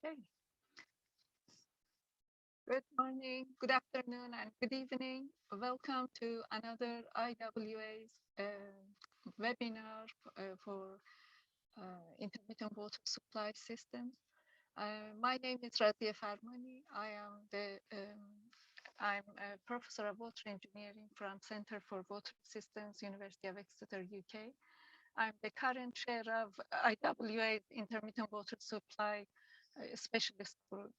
Okay. Good morning, good afternoon, and good evening. Welcome to another IWA's webinar for intermittent water supply systems. My name is Razia Farmani. I'm a professor of water engineering from Center for Water Systems, University of Exeter, UK. I'm the current chair of IWA's Intermittent Water Supply Specialist Group.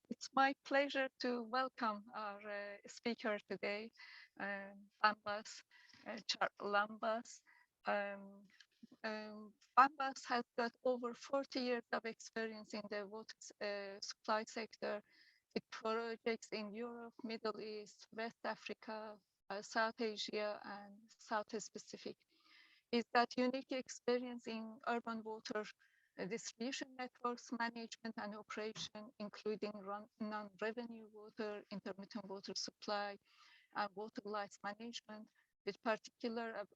It's my pleasure to welcome our speaker today, Bambos, Charalambous. Bambos has got over 40 years of experience in the water supply sector with projects in Europe, Middle East, West Africa, South Asia, and Southeast Pacific. He's got unique experience in urban water distribution networks management and operation, including non-revenue water, intermittent water supply, and water rights management, with particular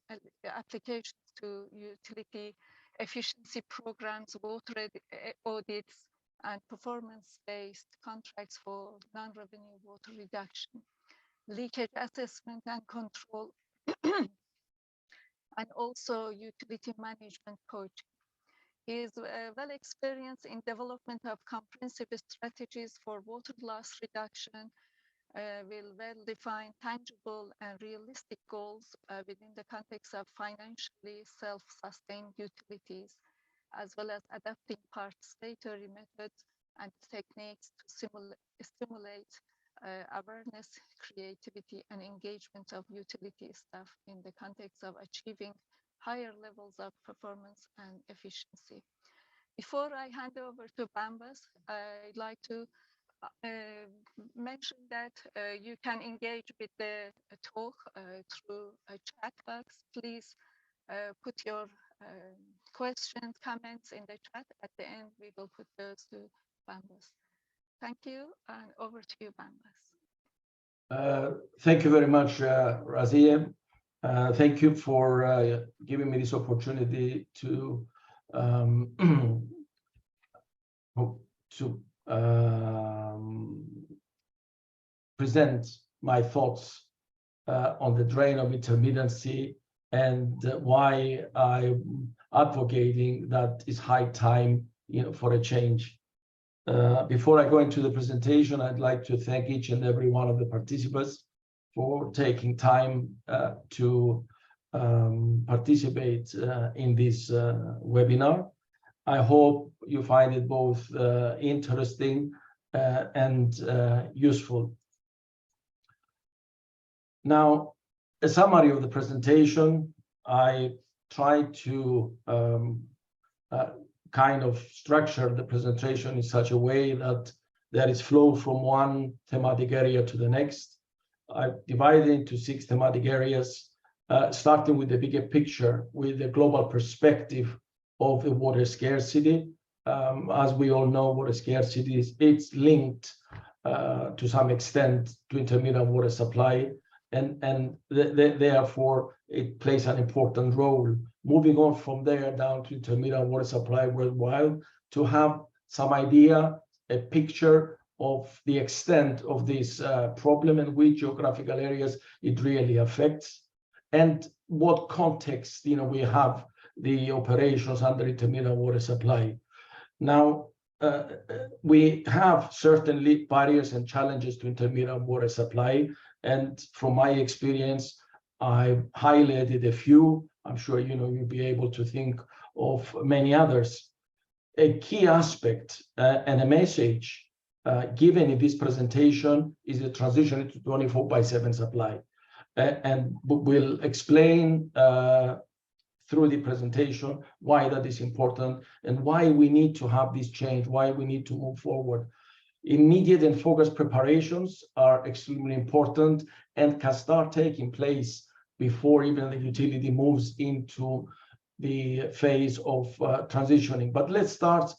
applications to utility efficiency programs, water audits, and performance-based contracts for non-revenue water reduction, leakage assessment and control, and also utility management coaching. He is well experienced in development of comprehensive strategies for water loss reduction, with well-defined, tangible, and realistic goals within the context of financially self-sustained utilities, as well as adapting participatory methods and techniques to stimulate awareness, creativity, and engagement of utility staff in the context of achieving higher levels of performance and efficiency. Before I hand over to Bambos, I'd like to mention that you can engage with the talk through a chat box. Please put your questions, comments in the chat. At the end, we will put those to Bambos. Thank you, and over to you, Bambos. Thank you very much, Razia. Thank you for giving me this opportunity to present my thoughts on the drain of intermittency and why I'm advocating that it's high time, for a change. Before I go into the presentation, I'd like to thank each and every one of the participants for taking time to participate in this webinar. I hope you find it both interesting and useful. Now, a summary of the presentation. I tried to kind of structure the presentation in such a way that there is flow from one thematic area to the next. I've divided into 6 thematic areas, starting with the bigger picture, with the global perspective of the water scarcity. As we all know, water scarcity it's linked to some extent to intermittent water supply, and therefore it plays an important role. Moving on from there down to intermittent water supply worldwide, to have some idea, a picture of the extent of this problem and which geographical areas it really affects, and what context we have the operations under intermittent water supply. Now, we have certainly barriers and challenges to intermittent water supply, and from my experience, I highlighted a few. I'm sure you'll be able to think of many others. A key aspect and a message given in this presentation is the transition to 24/7 supply, and we'll explain through the presentation why that is important and why we need to have this change, why we need to move forward. Immediate and focused preparations are extremely important and can start taking place before even the utility moves into the phase of transitioning. But let's start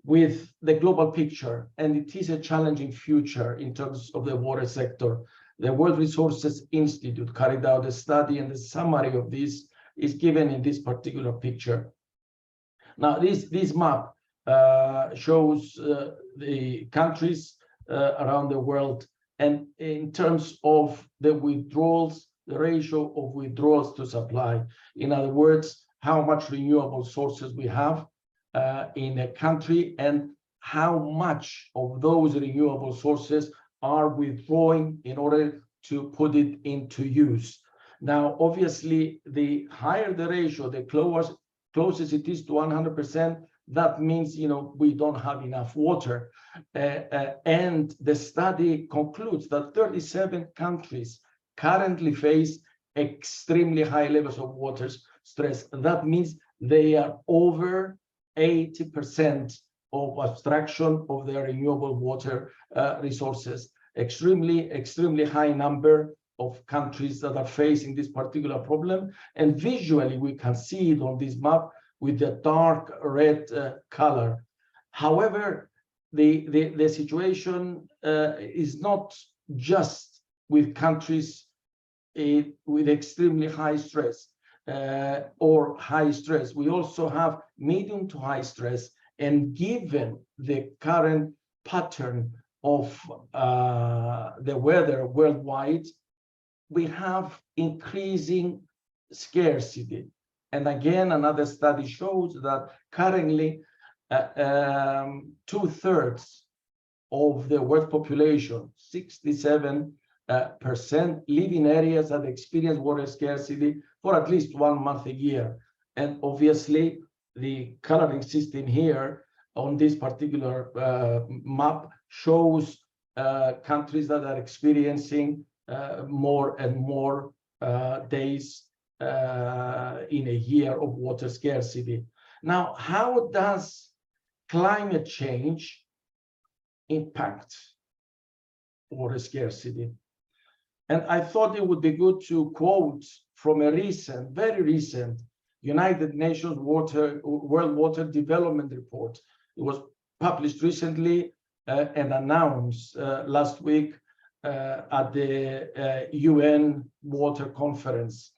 with the global picture, and it is a challenging future in terms of the water sector. The World Resources Institute carried out a study, and the summary of this is given in this particular picture. Now, this map shows the countries around the world. And in terms of the withdrawals, the ratio of withdrawals to supply, in other words, how much renewable sources we have in a country and how much of those renewable sources are withdrawing in order to put it into use. Now, obviously, the higher the ratio, the closest it is to 100%, that means, we don't have enough water. And the study concludes that 37 countries currently face extremely high levels of water stress. That means they are over 80% of abstraction of their renewable water resources. Extremely high number of countries that are facing this particular problem. And visually, we can see it on this map with the dark red color. However, the situation is not just with countries with extremely high stress or high stress. We also have medium to high stress. And given the current pattern of the weather worldwide, we have increasing scarcity. And again, another study shows that currently 2/3 of the world population, 67%, live in areas that experience water scarcity for at least 1 month a year. And obviously, the coloring system here on this particular map shows countries that are experiencing more and more days in a year of water scarcity. Now, how does climate change impact water scarcity? And I thought it would be good to quote from a very recent United Nations World Water Development Report. It was published recently and announced last week at the UN Water Conference.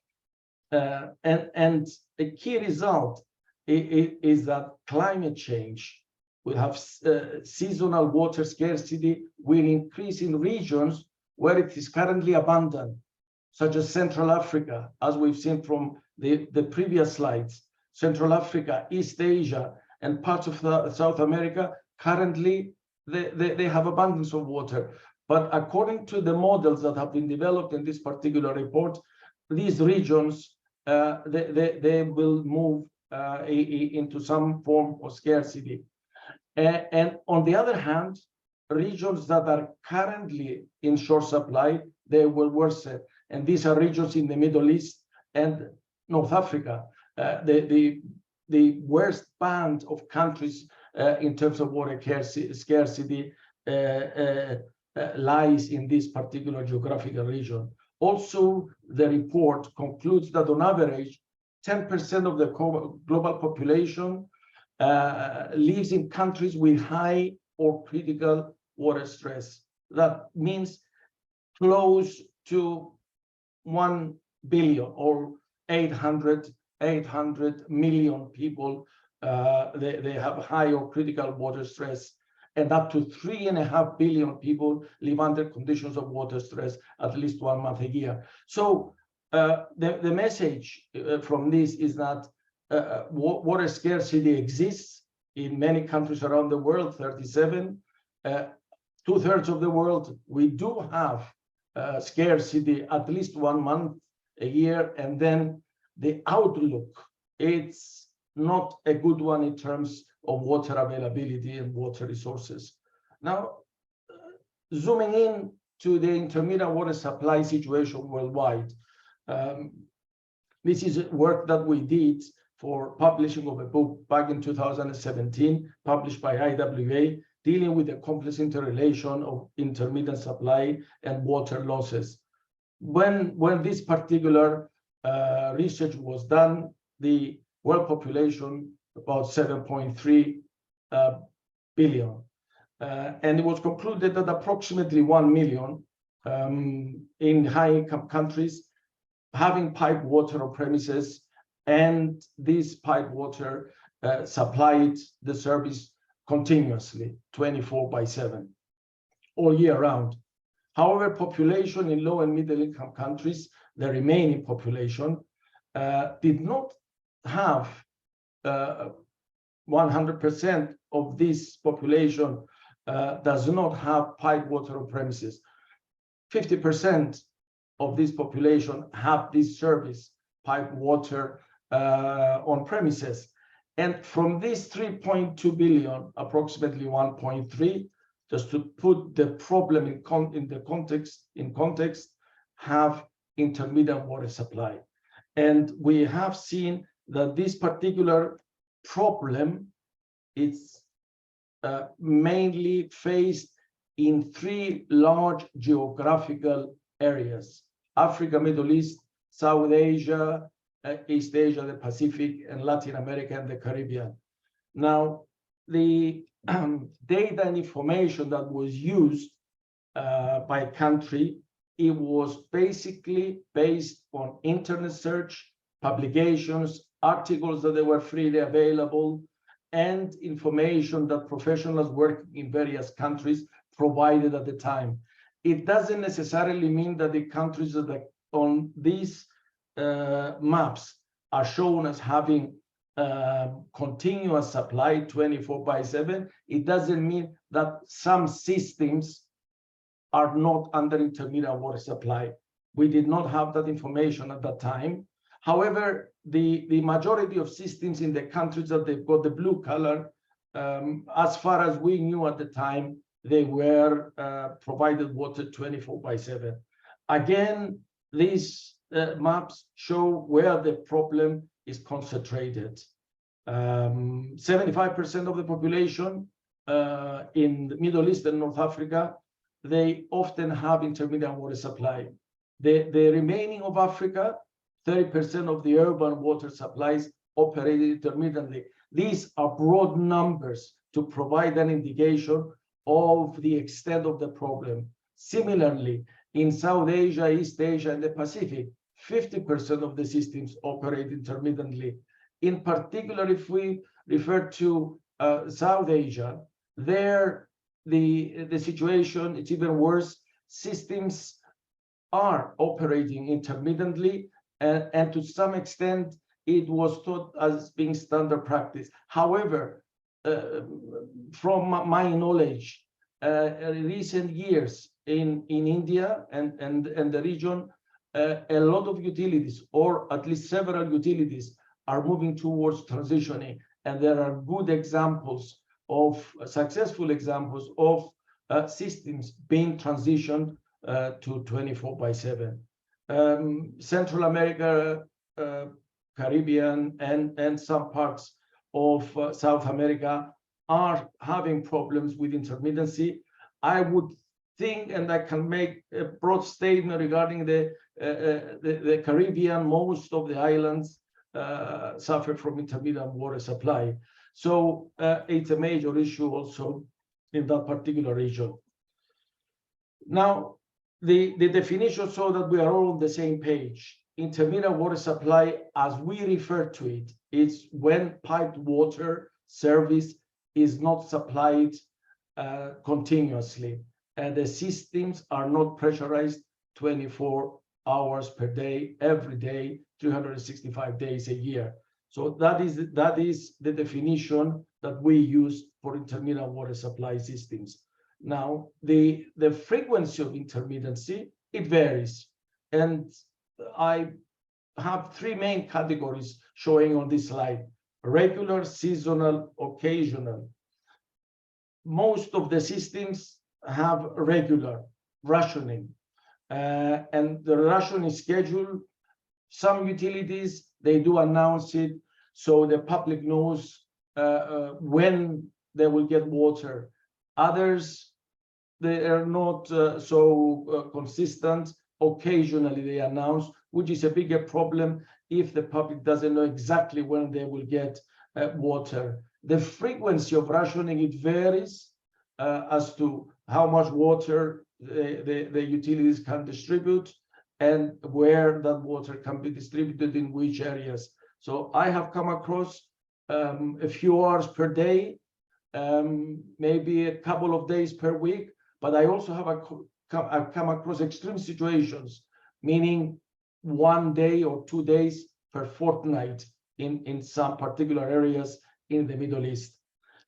And a key result is that climate change will have seasonal water scarcity will increase in regions where it is currently abundant, such as Central Africa, as we've seen from the previous slides. Central Africa, East Asia, and parts of South America, currently they have abundance of water. But according to the models that have been developed in this particular report, these regions, they will move into some form of scarcity. And on the other hand, regions that are currently in short supply, they will worsen. And these are regions in the Middle East and North Africa. The worst band of countries in terms of water scarcity lies in this particular geographical region. Also, the report concludes that on average, 10% of the global population lives in countries with high or critical water stress. That means close to 1 billion or 800 million people, they have high or critical water stress, and up to 3.5 billion people live under conditions of water stress at least 1 month a year. So the message from this is that water scarcity exists in many countries around the world, 37. 2/3 of the world, we do have scarcity at least 1 month a year, and then the outlook, it's not a good one in terms of water availability and water resources. Now, zooming in to the intermittent water supply situation worldwide, this is work that we did for publishing of a book back in 2017, published by IWA, dealing with the complex interrelation of intermittent supply and water losses. When this particular research was done, the world population about 7.3 billion, and it was concluded that approximately 1 million in high-income countries having piped water on premises, and this piped water supplied the service continuously, 24/7, all year round. However, population in low and middle income countries, the remaining population, did not have 100% of this population does not have piped water on premises. 50% of this population have this service, piped water on premises. And from this 3.2 billion, approximately 1.3, just to put the problem in context, have intermittent water supply. And we have seen that this particular problem is mainly faced in three large geographical areas: Africa, Middle East, South Asia, East Asia, the Pacific, and Latin America and the Caribbean. Now, the data and information that was used by country, it was basically based on internet search, publications, articles that they were freely available, and information that professionals working in various countries provided at the time. It doesn't necessarily mean that the countries that on these maps are shown as having continuous supply 24/7. It doesn't mean that some systems are not under intermittent water supply. We did not have that information at that time. However, the majority of systems in the countries that they've got the blue color, as far as we knew at the time, they were provided water 24/7. Again, these maps show where the problem is concentrated. 75% of the population in the Middle East and North Africa, they often have intermittent water supply. The remaining of Africa, 30% of the urban water supplies operate intermittently. These are broad numbers to provide an indication of the extent of the problem. Similarly, in South Asia, East Asia, and the Pacific, 50% of the systems operate intermittently. In particular, if we refer to South Asia, there the situation is even worse. Systems are operating intermittently, and to some extent, it was taught as being standard practice. However, from my knowledge, recent years in India and the region, a lot of utilities, or at least several utilities, are moving towards transitioning, and there are good examples of successful examples of systems being transitioned to 24/7. Central America, Caribbean, and some parts of South America are having problems with intermittency. I would think, and I can make a broad statement regarding the Caribbean, most of the islands suffer from intermittent water supply. So it's a major issue also in that particular region. Now, the definition, so that we are all on the same page. Intermittent water supply, as we refer to it, is when piped water service is not supplied continuously, and the systems are not pressurized 24 hours per day, every day, 365 days a year. So that is the definition that we use for intermittent water supply systems. Now, the frequency of intermittency, it varies. And I have three main categories showing on this slide: regular, seasonal, occasional. Most of the systems have regular rationing. And the rationing schedule, some utilities, they do announce it, so the public knows when they will get water. Others, they are not so consistent. Occasionally they announce, which is a bigger problem if the public doesn't know exactly when they will get water. The frequency of rationing, it varies as to how much water the utilities can distribute and where that water can be distributed in which areas. So I have come across a few hours per day maybe a couple of days per week. But I also have I've come across extreme situations, meaning 1 day or 2 days per fortnight in some particular areas in the Middle East.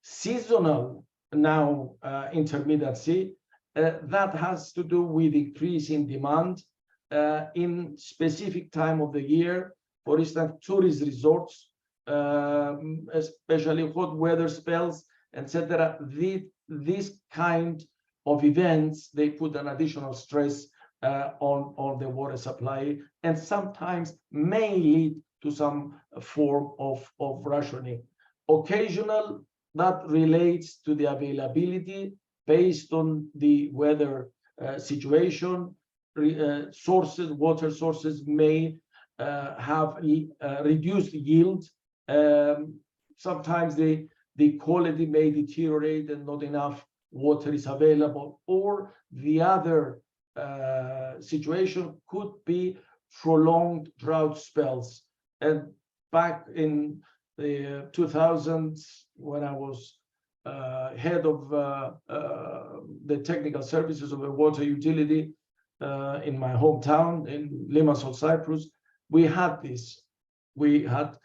Seasonal now intermittency, that has to do with increase in demand in specific time of the year. For instance, tourist resorts, especially hot weather spells, etc. These kind of events, they put an additional stress on the water supply, and sometimes may lead to some form of rationing. Occasional, that relates to the availability based on the weather situation. Water sources may have reduced yield. Sometimes the quality may deteriorate and not enough water is available, or the other situation could be prolonged drought spells. And back in the 2000s, when I was head of the technical services of a water utility in my hometown in Limassol, Cyprus, we had this. We had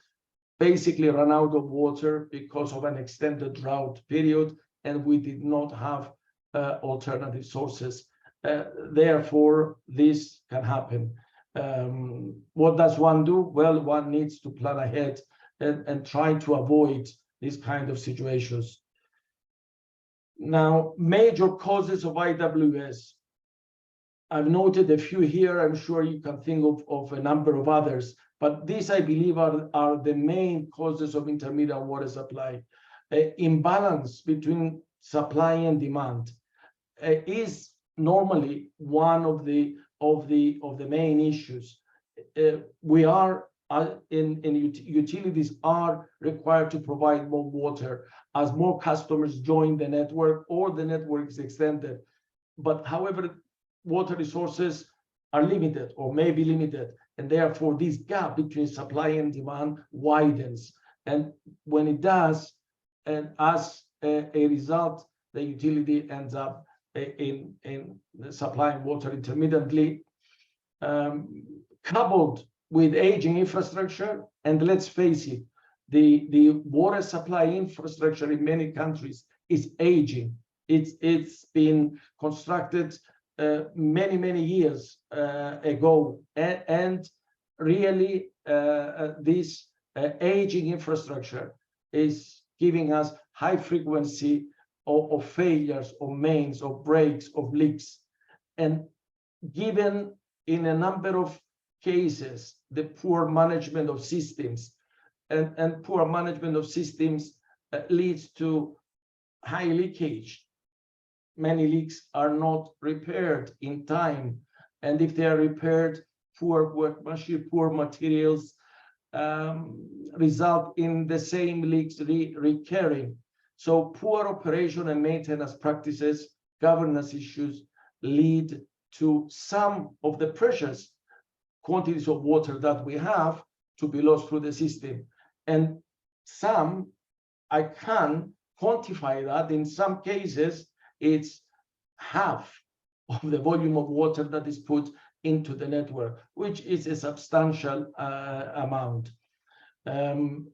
basically run out of water because of an extended drought period, and we did not have alternative sources. Therefore, this can happen. What does one do? Well, one needs to plan ahead and try to avoid these kind of situations. Now, major causes of IWS. I've noted a few here. I'm sure you can think of a number of others, but these, I believe, are the main causes of intermittent water supply. Imbalance between supply and demand is normally one of the main issues. We are utilities are required to provide more water as more customers join the network or the network is extended. But however, water resources are limited or may be limited, and therefore this gap between supply and demand widens. And when it does, and as a result, the utility ends up in supplying water intermittently, coupled with aging infrastructure. And let's face it, the water supply infrastructure in many countries is aging. It's been constructed many years ago, and really this aging infrastructure is giving us high frequency of failures, of mains, of breaks, of leaks. And given in a number of cases the poor management of systems, and poor management of systems leads to high leakage. Many leaks are not repaired in time, and if they are repaired, poor workmanship, poor materials result in the same leaks recurring. So poor operation and maintenance practices, governance issues lead to some of the precious quantities of water that we have to be lost through the system. And some, I can quantify that in some cases, it's half of the volume of water that is put into the network, which is a substantial amount.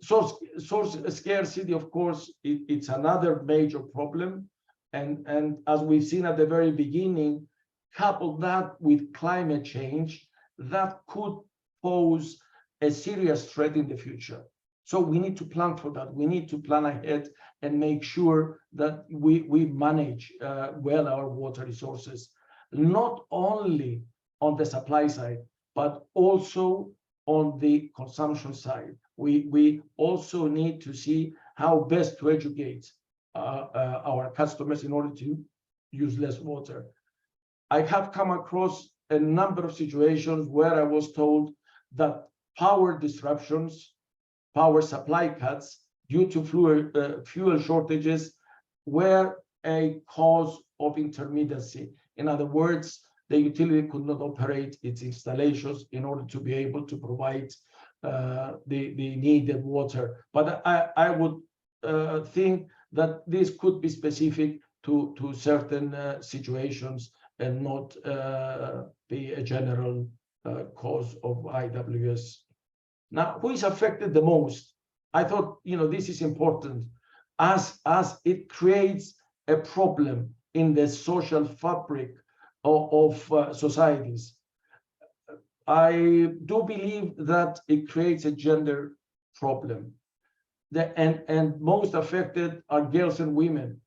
Source scarcity, of course, it's another major problem. And as we've seen at the very beginning, couple that with climate change, that could pose a serious threat in the future. So we need to plan for that. We need to plan ahead and make sure that we manage well our water resources, not only on the supply side, but also on the consumption side. We also need to see how best to educate our customers in order to use less water. I have come across a number of situations where I was told that power disruptions, power supply cuts due to fuel shortages were a cause of intermittency. In other words, the utility could not operate its installations in order to be able to provide the needed water. But I would think that this could be specific to certain situations and not be a general cause of IWS. Now, who is affected the most? I thought, this is important as it creates a problem in the social fabric of societies. I do believe that it creates a gender problem. And most affected are girls and women.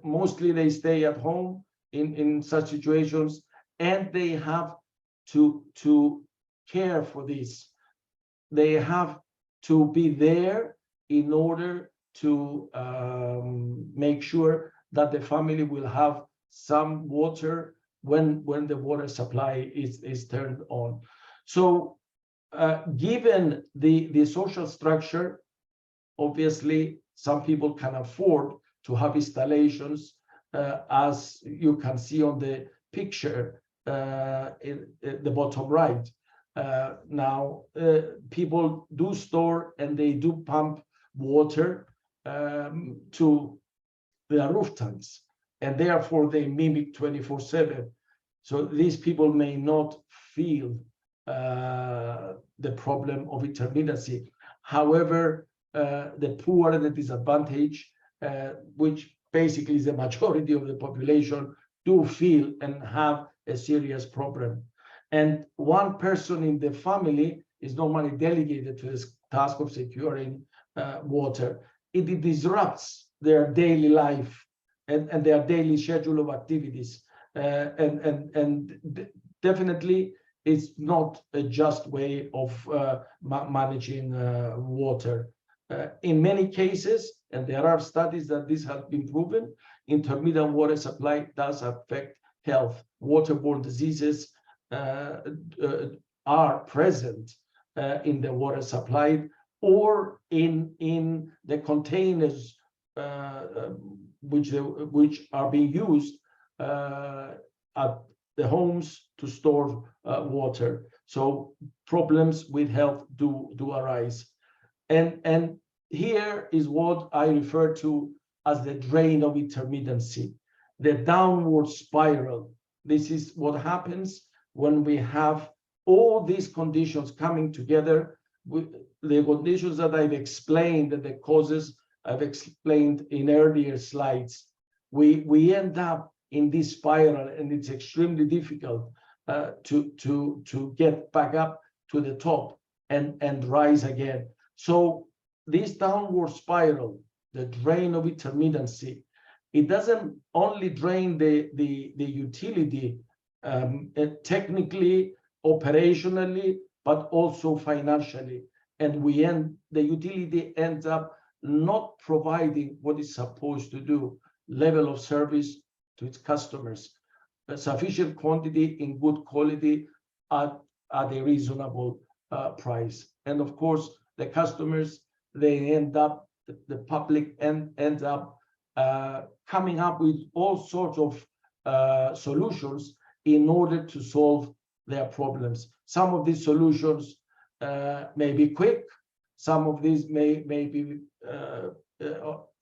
Mostly they stay at home in such situations, and they have to care for this. They have to be there in order to make sure that the family will have some water when the water supply is turned on. So given the social structure, obviously some people can afford to have installations, as you can see on the picture in the bottom right. Now, people do store and they do pump water to their roof tanks, and therefore they mimic 24/7. So these people may not feel the problem of intermittency. However, the poor and the disadvantaged, which basically is the majority of the population, do feel and have a serious problem. And one person in the family is normally delegated to this task of securing water. It disrupts their daily life and their daily schedule of activities. And definitely it's not a just way of managing water. In many cases, and there are studies that this has been proven, intermittent water supply does affect health. Waterborne diseases are present in the water supply or in the containers which are being used at the homes to store water. So problems with health do arise. And here is what I refer to as the drain of intermittency, the downward spiral. This is what happens when we have all these conditions coming together, with the conditions that I've explained and the causes I've explained in earlier slides. We end up in this spiral, and it's extremely difficult to get back up to the top and rise again. So this downward spiral, the drain of intermittency, it doesn't only drain the utility technically, operationally, but also financially. And the utility ends up not providing what it's supposed to do, level of service to its customers, a sufficient quantity in good quality at a reasonable price. And of course, the customers, they end up, the public ends up coming up with all sorts of solutions in order to solve their problems. Some of these solutions may be quick, some of these may be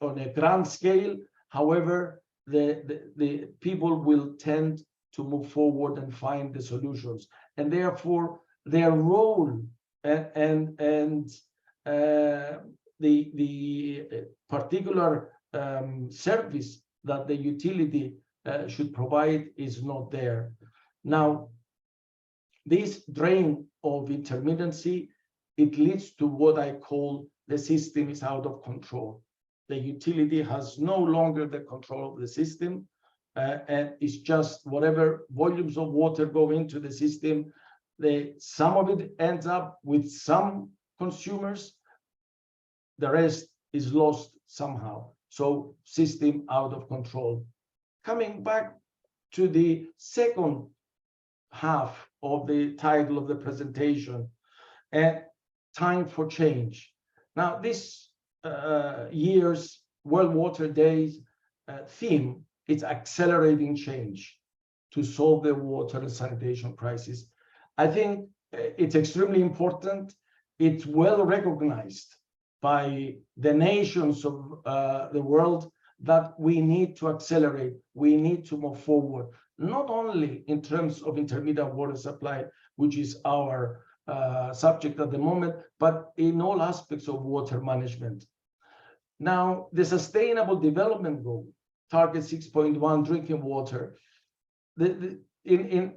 on a grand scale. However, the people will tend to move forward and find the solutions, and therefore their role and the particular service that the utility should provide is not there. Now, this drain of intermittency, it leads to what I call the system is out of control. The utility has no longer the control of the system, and it's just whatever volumes of water go into the system, some of it ends up with some consumers, the rest is lost somehow. So system out of control. Coming back to the second half of the title of the presentation, time for change. Now, this year's World Water Day theme is accelerating change to solve the water and sanitation crisis. I think it's extremely important. It's well recognized by the nations of the world that we need to accelerate, we need to move forward, not only in terms of intermittent water supply, which is our subject at the moment, but in all aspects of water management. Now, the Sustainable Development Goal, Target 6.1, drinking water, in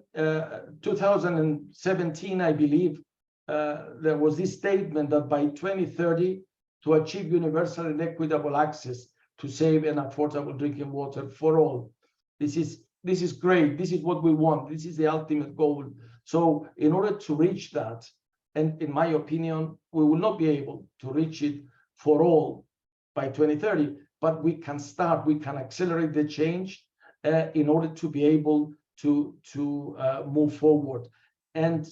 2017, I believe, there was this statement that by 2030, to achieve universal and equitable access to safe and affordable drinking water for all. This is great. This is what we want. This is the ultimate goal. So in order to reach that, and in my opinion, we will not be able to reach it for all by 2030, but we can start, we can accelerate the change in order to be able to move forward. And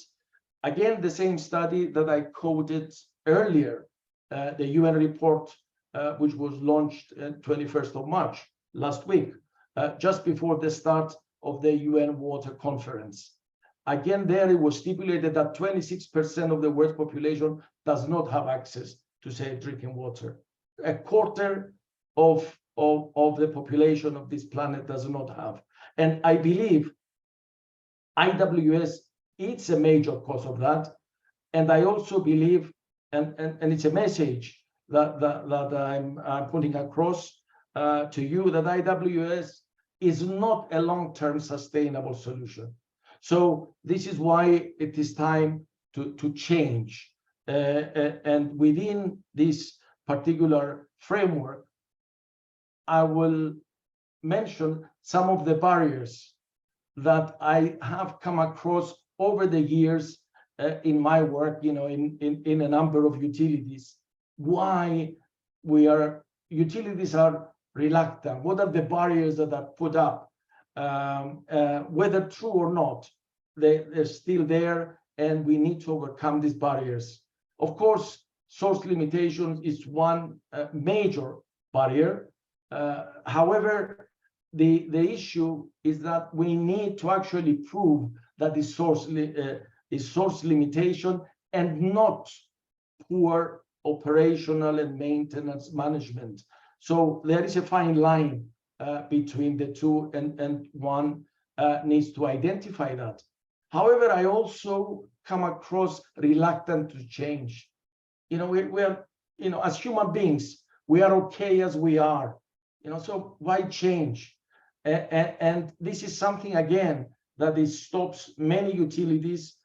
again, the same study that I quoted earlier, the UN report, which was launched 21st of March last week, just before the start of the UN Water Conference. Again, there it was stipulated that 26% of the world's population does not have access to safe drinking water. A quarter of the population of this planet does not have. And I believe IWS is a major cause of that. And I also believe, and it's a message that I'm putting across to you, that IWS is not a long-term sustainable solution. So this is why it is time to change. And within this particular framework, I will mention some of the barriers that I have come across over the years in my work, in a number of utilities. Why utilities are reluctant? What are the barriers that are put up? Whether true or not, they're still there, and we need to overcome these barriers. Of course, source limitations is one major barrier. However, the issue is that we need to actually prove that the source limitation and not poor operational and maintenance management. So there is a fine line between the two, and one needs to identify that. However, I also come across reluctant to change. We are, as human beings, we are okay as we are. So why change? And this is something, again, that it stops many utilities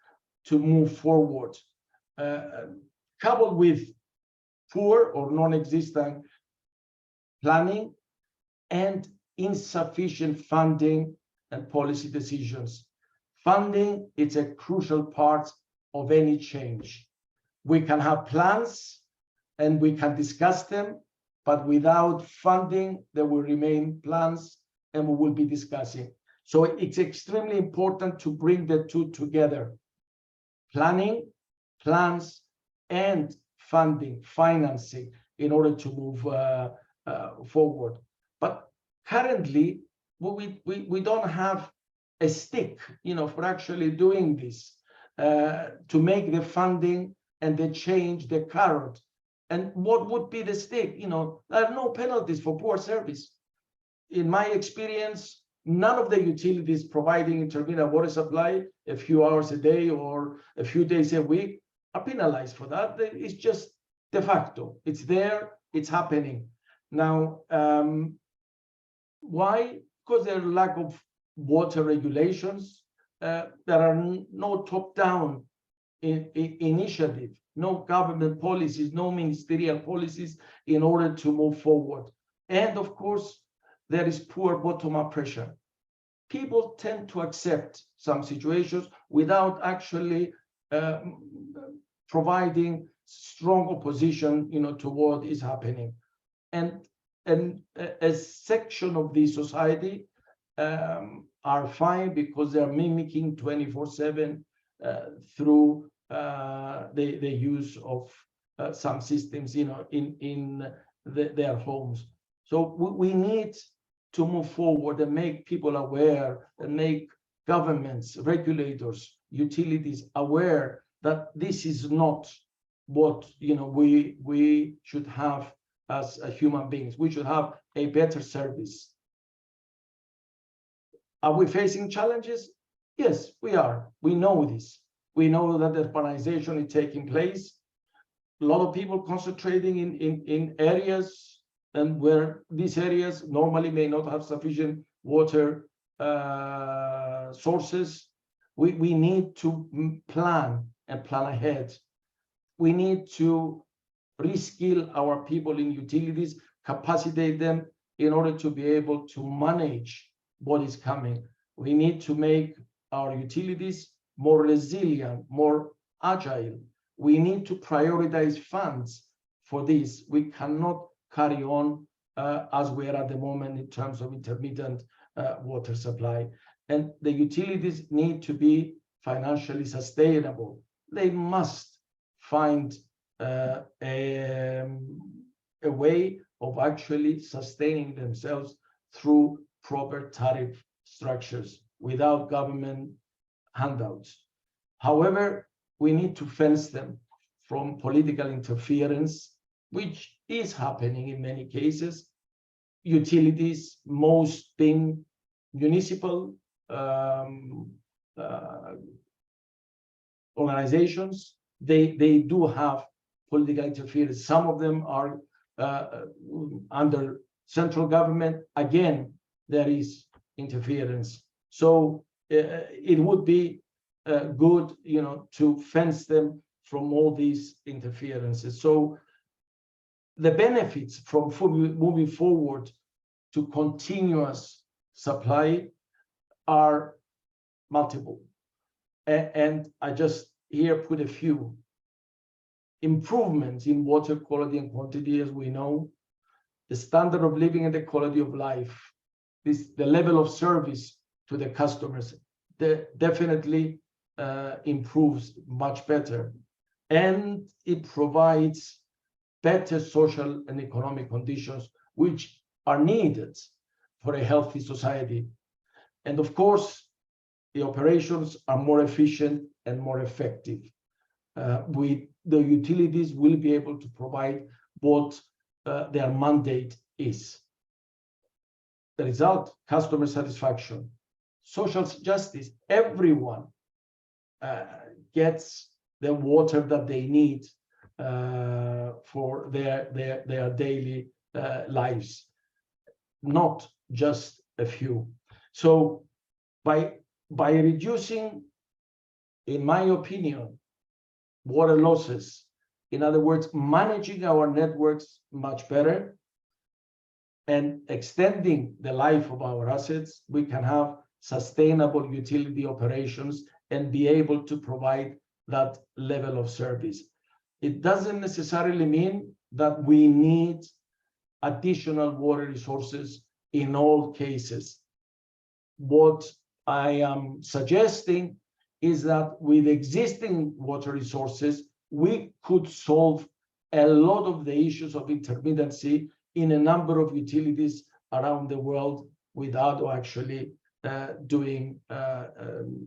to move forward, coupled with poor or non-existent planning and insufficient funding and policy decisions. Funding is a crucial part of any change. We can have plans and we can discuss them, but without funding, there will remain plans and we will be discussing. So it's extremely important to bring the two together: planning, plans, and funding, financing, in order to move forward. But currently, we don't have a stick, for actually doing this, to make the funding and the change the carrot. And what would be the stick? There are no penalties for poor service. In my experience, none of the utilities providing intermittent water supply a few hours a day or a few days a week are penalized for that. It's just de facto. It's there, it's happening. Now, why? Because there are lack of water regulations. There are no top-down initiative, no government policies, no ministerial policies in order to move forward. And of course, there is poor bottom-up pressure. People tend to accept some situations without actually providing strong opposition, to what is happening. And a section of the society are fine because they're mimicking 24/7 through the use of some systems, in their homes. So we need to move forward and make people aware, and make governments, regulators, utilities aware that this is not what we should have as human beings. We should have a better service. Are we facing challenges? Yes, we are. We know this. We know that urbanization is taking place. A lot of people concentrating in areas and where these areas normally may not have sufficient water sources. We need to plan and plan ahead. We need to reskill our people in utilities, capacitate them in order to be able to manage what is coming. We need to make our utilities more resilient, more agile. We need to prioritize funds for this. We cannot carry on as we are at the moment in terms of intermittent water supply. And the utilities need to be financially sustainable. They must find a way of actually sustaining themselves through proper tariff structures without government handouts. However, we need to fence them from political interference, which is happening in many cases. Utilities, most being municipal organizations, they do have political interference. Some of them are under central government. Again, there is interference. So it would be good, to fence them from all these interferences. So the benefits from moving forward to continuous supply are multiple. And I just here put a few. Improvements in water quality and quantity, as we know, the standard of living and the quality of life, the level of service to the customers, definitely improves much better. And it provides better social and economic conditions, which are needed for a healthy society. And of course, the operations are more efficient and more effective. The utilities will be able to provide what their mandate is. The result, customer satisfaction, social justice. Everyone gets the water that they need for their daily lives, not just a few. So by reducing, in my opinion, water losses, in other words, managing our networks much better and extending the life of our assets, we can have sustainable utility operations and be able to provide that level of service. It doesn't necessarily mean that we need additional water resources in all cases. What I am suggesting is that with existing water resources, we could solve a lot of the issues of intermittency in a number of utilities around the world without actually doing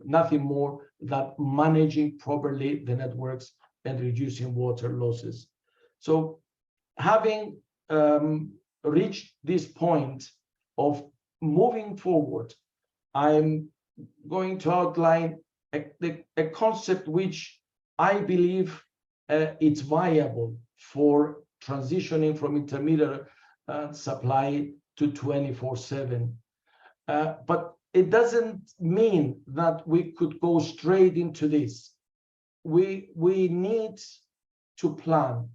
nothing more than managing properly the networks and reducing water losses. So having reached this point of moving forward, I'm going to outline a concept which I believe it's viable for transitioning from intermittent supply to 24/7. But it doesn't mean that we could go straight into this. We need to plan.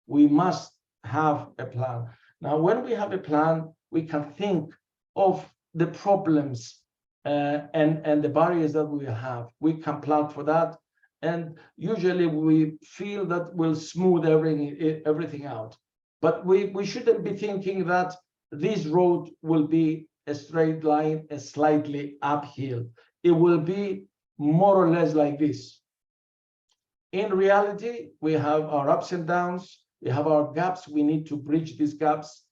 We must have a plan. Now, when we have a plan, we can think of the problems and the barriers that we have. We can plan for that. And usually we feel that will smooth everything out. But we shouldn't be thinking that this road will be a straight line, a slightly uphill. It will be more or less like this. In reality, we have our ups and downs. We have our gaps. We need to bridge these gaps.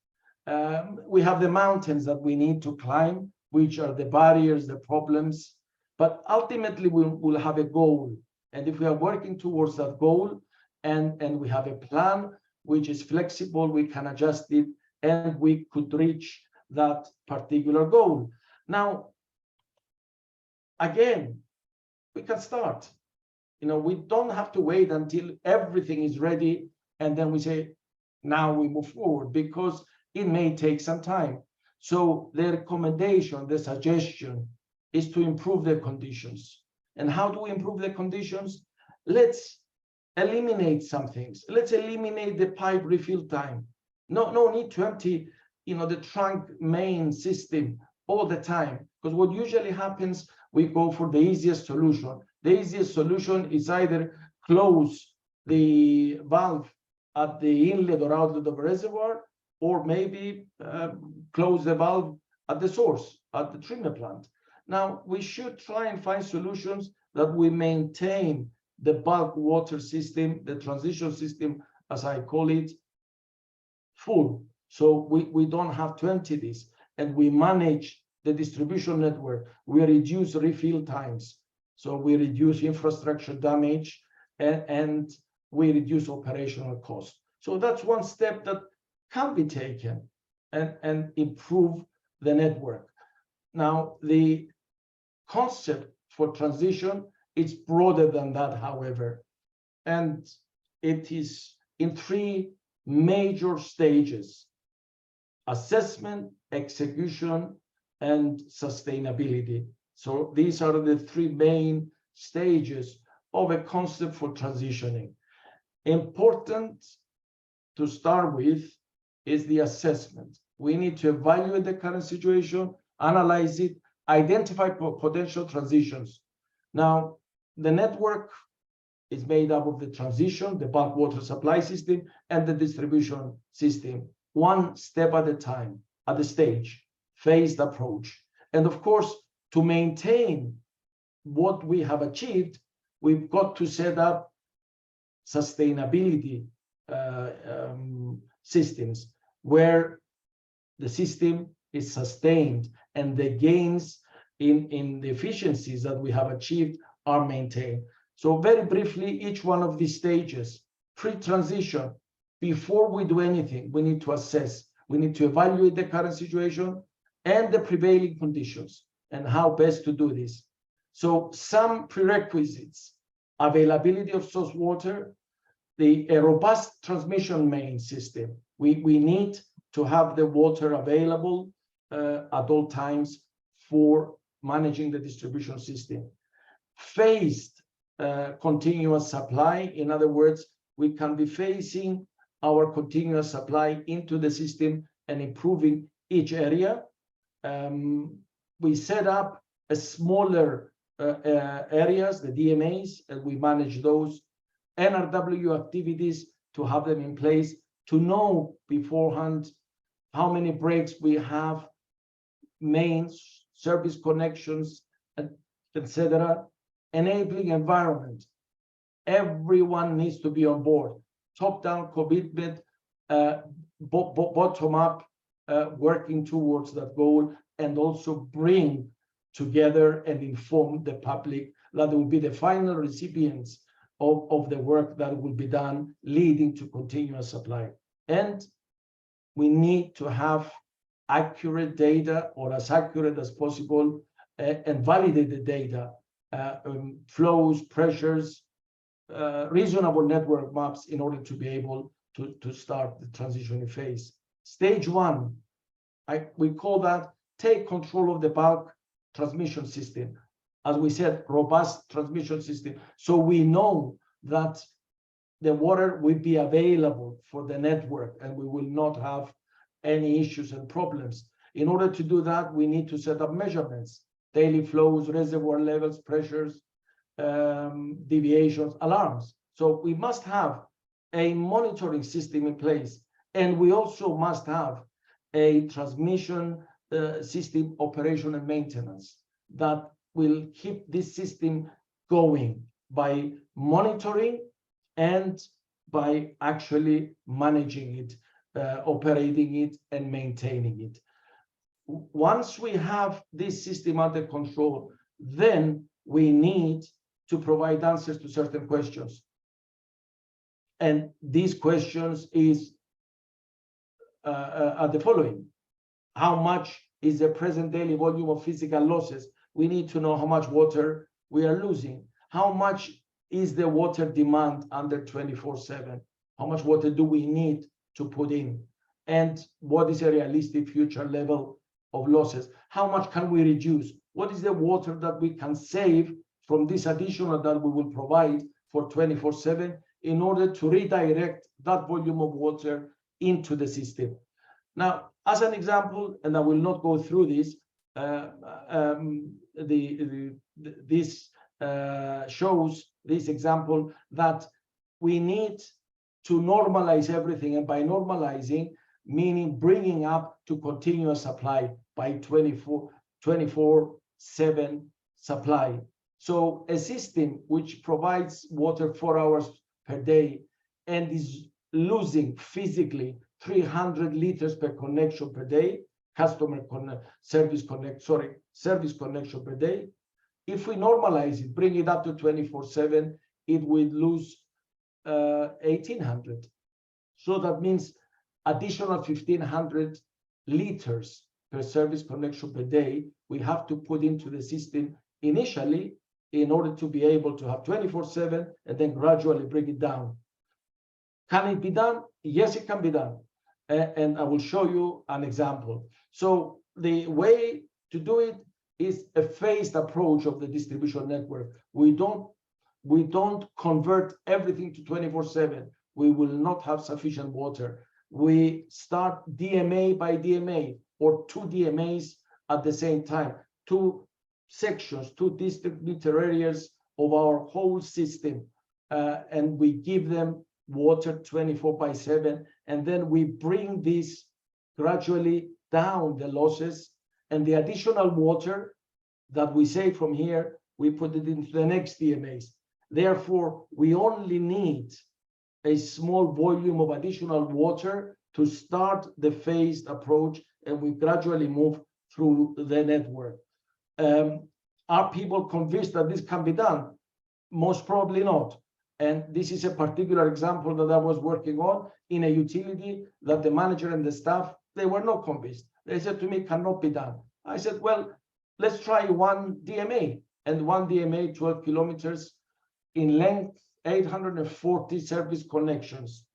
We have the mountains that we need to climb, which are the barriers, the problems. But ultimately, we'll have a goal. And if we are working towards that goal and we have a plan which is flexible, we can adjust it, and we could reach that particular goal. Now, again, we can start. We don't have to wait until everything is ready and then we say, now we move forward, because it may take some time. So the recommendation, the suggestion is to improve the conditions. And how do we improve the conditions? Let's eliminate some things. Let's eliminate the pipe refill time. No need to empty, the trunk main system all the time, because what usually happens, we go for the easiest solution. The easiest solution is either close the valve at the inlet or outlet of a reservoir, or maybe close the valve at the source, at the treatment plant. Now, we should try and find solutions that we maintain the bulk water system, the transition system, as I call it, full. So we don't have to empty this, and we manage the distribution network. We reduce refill times. So we reduce infrastructure damage, and we reduce operational costs. So that's one step that can be taken and improve the network. Now, the concept for transition is broader than that, however, and it is in three major stages: assessment, execution, and sustainability. So these are the three main stages of a concept for transitioning. Important to start with is the assessment. We need to evaluate the current situation, analyze it, identify potential transitions. Now, the network is made up of the transition, the bulk water supply system, and the distribution system, one step at a time, at the stage, phased approach. And of course, to maintain what we have achieved, we've got to set up sustainability systems where the system is sustained and the gains in the efficiencies that we have achieved are maintained. So very briefly, each one of these stages, pre-transition, before we do anything, we need to assess, we need to evaluate the current situation and the prevailing conditions and how best to do this. So some prerequisites: availability of source water, a robust transmission main system. We need to have the water available at all times for managing the distribution system. Phased continuous supply. In other words, we can be phasing our continuous supply into the system and improving each area. We set up a smaller areas, the DMAs, and we manage those NRW activities to have them in place, to know beforehand how many breaks we have, mains, service connections, etc. Enabling environment. Everyone needs to be on board. Top-down commitment, bottom-up, working towards that goal, and also bring together and inform the public that will be the final recipients of the work that will be done, leading to continuous supply. And we need to have accurate data, or as accurate as possible, and validated data, flows, pressures, reasonable network maps, in order to be able to start the transition phase. Stage one, we call that take control of the bulk transmission system. As we said, robust transmission system. So we know that the water will be available for the network and we will not have any issues and problems. In order to do that, we need to set up measurements: daily flows, reservoir levels, pressures, deviations, alarms. So we must have a monitoring system in place, and we also must have a transmission system operation and maintenance that will keep this system going by monitoring and by actually managing it, operating it, and maintaining it. Once we have this system under control, then we need to provide answers to certain questions. And these questions are the following. How much is the present daily volume of physical losses? We need to know how much water we are losing. How much is the water demand under 24/7? How much water do we need to put in? And what is a realistic future level of losses? How much can we reduce? What is the water that we can save from this additional that we will provide for 24/7 in order to redirect that volume of water into the system? Now, as an example, and I will not go through this, this shows this example that we need to normalize everything, and by normalizing, meaning bringing up to continuous supply by 24/7 supply. So a system which provides water 4 hours per day and is losing physically 300 liters per connection per day, service connection per day. If we normalize it, bring it up to 24/7, it would lose 1,800. So that means additional 1,500 liters per service connection per day we have to put into the system initially in order to be able to have 24/7 and then gradually bring it down. Can it be done? Yes, it can be done. And I will show you an example. So the way to do it is a phased approach of the distribution network. We don't convert everything to 24/7. We will not have sufficient water. We start DMA by DMA or 2 DMAs at the same time, 2 sections, 2 district meter areas of our whole system, and we give them water 24/7, and then we bring this gradually down the losses, and the additional water that we save from here, we put it into the next DMAs. Therefore, we only need a small volume of additional water to start the phased approach, and we gradually move through the network. Are people convinced that this can be done? Most probably not. And this is a particular example that I was working on in a utility that the manager and the staff, they were not convinced. They said to me, it cannot be done. I said, well, let's try 1 DMA, and 1 DMA, 12 kilometers in length, 840 service connections.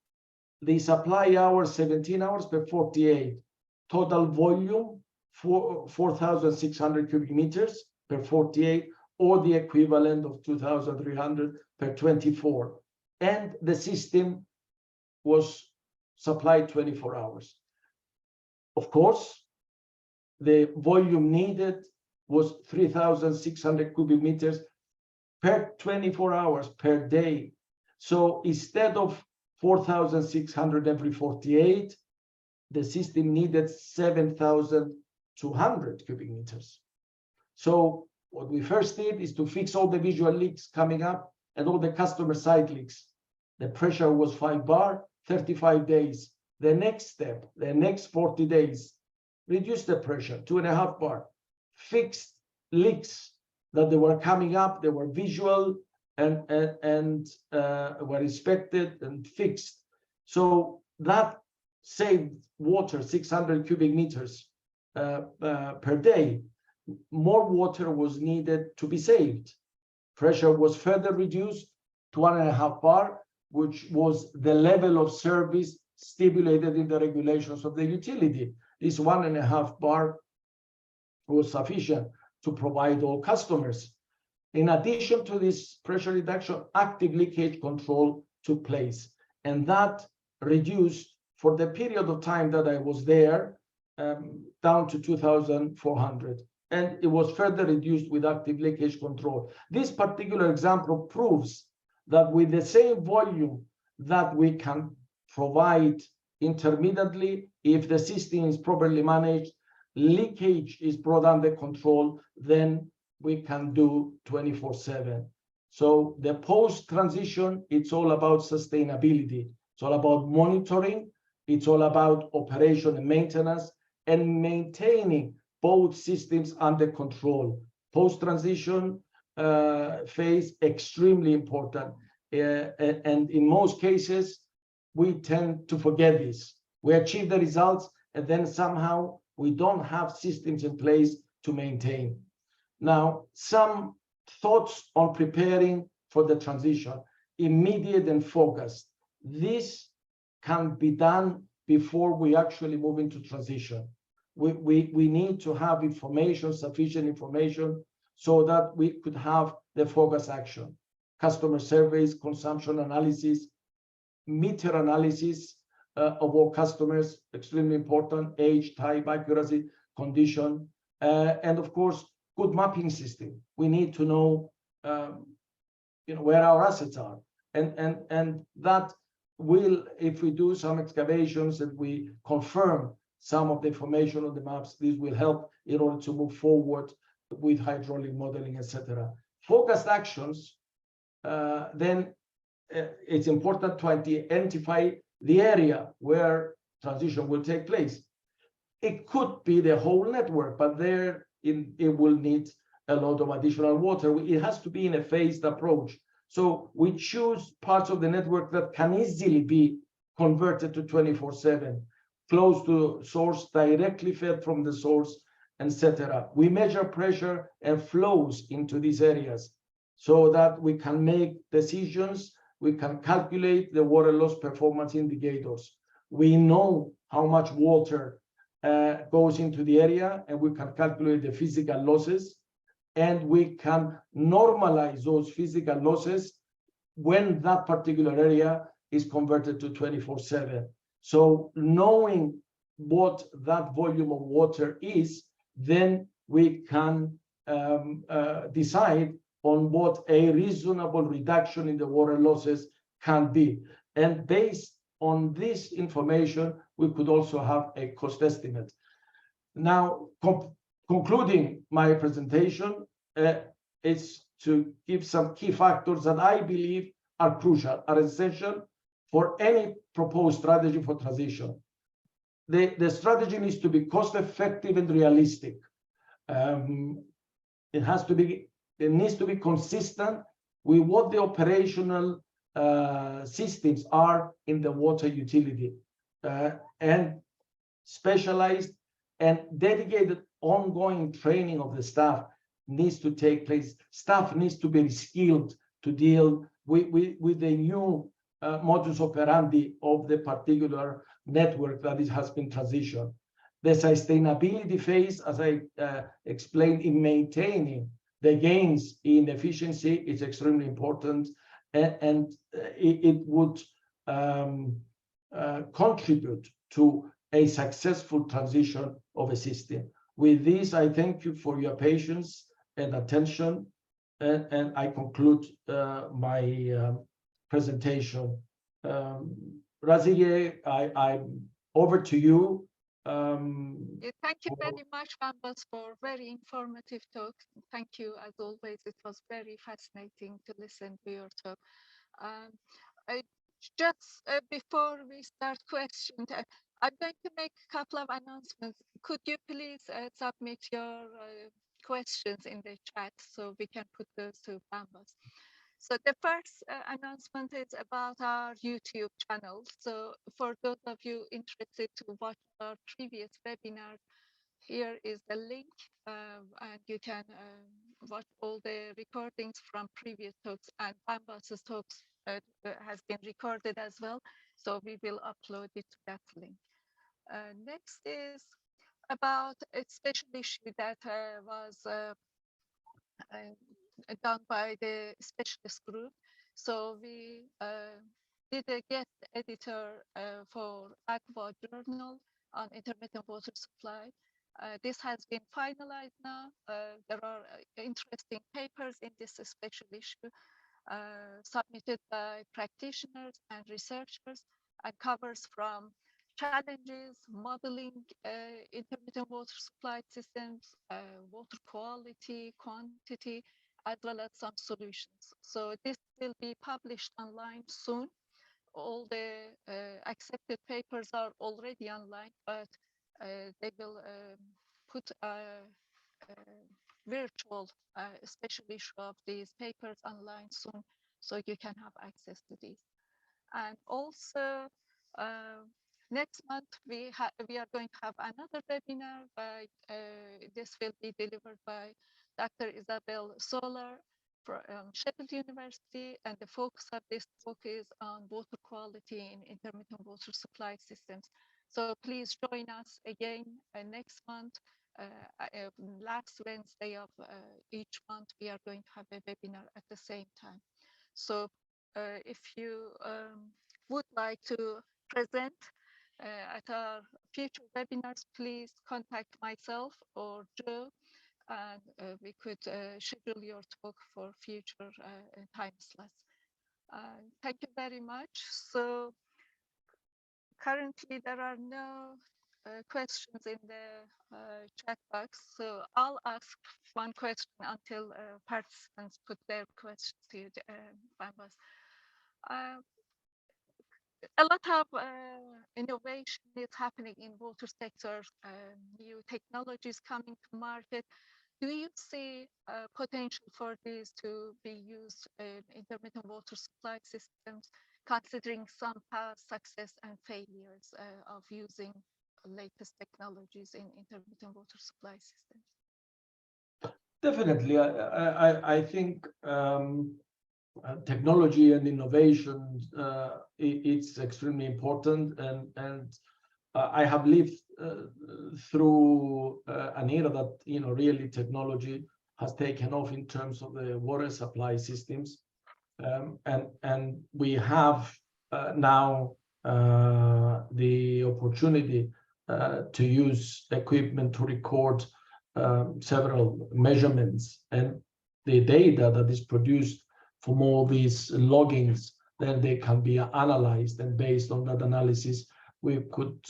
The supply hours, 17 hours per 48. Total volume, 4,600 cubic meters per 48, or the equivalent of 2,300 per 24. And the system was supplied 24 hours. Of course, the volume needed was 3,600 cubic meters per 24 hours per day. So instead of 4,600 every 48, the system needed 7,200 cubic meters. So what we first did is to fix all the visual leaks coming up and all the customer side leaks. The pressure was 5 bar, 35 days. The next step, the next 40 days, reduce the pressure, 2.5 bar. Fixed leaks that they were coming up, they were visual and were inspected and fixed. So that saved water, 600 cubic meters per day. More water was needed to be saved. Pressure was further reduced to 1.5 bar, which was the level of service stipulated in the regulations of the utility. This 1.5 bar was sufficient to provide all customers. In addition to this pressure reduction, active leakage control took place, and that reduced for the period of time that I was there down to 2,400. And it was further reduced with active leakage control. This particular example proves that with the same volume that we can provide intermittently, if the system is properly managed, leakage is brought under control, then we can do 24/7. So the post-transition, it's all about sustainability. It's all about monitoring. It's all about operation and maintenance and maintaining both systems under control. Post-transition phase, extremely important. and in most cases, we tend to forget this. We achieve the results, and then somehow we don't have systems in place to maintain. Now, some thoughts on preparing for the transition, immediate and focused. This can be done before we actually move into transition. We need to have information, sufficient information, so that we could have the focus action. Customer surveys, consumption analysis, meter analysis of our customers, extremely important, age, type, accuracy, condition, and of course, good mapping system. We need to know, where our assets are, and that will, if we do some excavations and we confirm some of the information on the maps, this will help in order to move forward with hydraulic modeling, etc. Focused actions, then it's important to identify the area where transition will take place. It could be the whole network, but there it will need a lot of additional water. It has to be in a phased approach. So we choose parts of the network that can easily be converted to 24/7, close to source, directly fed from the source, etc. We measure pressure and flows into these areas so that we can make decisions. We can calculate the water loss performance indicators. We know how much water goes into the area, and we can calculate the physical losses, and we can normalize those physical losses when that particular area is converted to 24/7. So knowing what that volume of water is, then we can decide on what a reasonable reduction in the water losses can be. And based on this information, we could also have a cost estimate. Now, concluding my presentation, is to give some key factors that I believe are crucial, are essential for any proposed strategy for transition. The strategy needs to be cost effective and realistic. It needs to be consistent with what the operational systems are in the water utility, and specialized and dedicated ongoing training of the staff needs to take place. Staff needs to be skilled to deal with the new modus operandi of the particular network that has been transitioned. The sustainability phase, as I explained, in maintaining the gains in efficiency is extremely important, and it would contribute to a successful transition of a system. With this, I thank you for your patience and attention, and I conclude my presentation. Razige, I'm over to you. Thank you very much, Bambos, for very informative talk. Thank you, as always. It was very fascinating to listen to your talk. Just before we start questions, I'm going to make a couple of announcements. Could you please submit your questions in the chat so we can put those to Bambos? So the first announcement is about our YouTube channel. So for those of you interested to watch our previous webinar, here is the link, and you can watch all the recordings from previous talks, and Bambos's talks has been recorded as well. So we will upload it to that link. Next is about a special issue that was done by the specialist group. So we did a guest editor for Aqua Journal on intermittent water supply. This has been finalized now. There are interesting papers in this special issue submitted by practitioners and researchers, and covers from challenges, modeling intermittent water supply systems, water quality, quantity, as well as some solutions. So this will be published online soon. All the accepted papers are already online, but they will put a virtual special issue of these papers online soon. so you can have access to these. And also, next month we are going to have another webinar by this will be delivered by Dr. Isabel Solar from Sheffield University, and the focus of this talk is on water quality in intermittent water supply systems. So please join us again next month. Last Wednesday of each month, we are going to have a webinar at the same time. So if you would like to present at our future webinars, please contact myself or Joe, and we could schedule your talk for future time slots. Thank you very much. So currently there are no questions in the chat box, so I'll ask one question until participants put their questions to Bambos. A lot of innovation is happening in water sector, new technologies coming to market. Do you see potential for these to be used in intermittent water supply systems, considering some past success and failures of using latest technologies in intermittent water supply systems? Definitely, I think technology and innovation it's extremely important, and I have lived through an era that really technology has taken off in terms of the water supply systems, and we have now the opportunity to use equipment to record several measurements, and the data that is produced from all these loggings, then they can be analyzed, and based on that analysis we could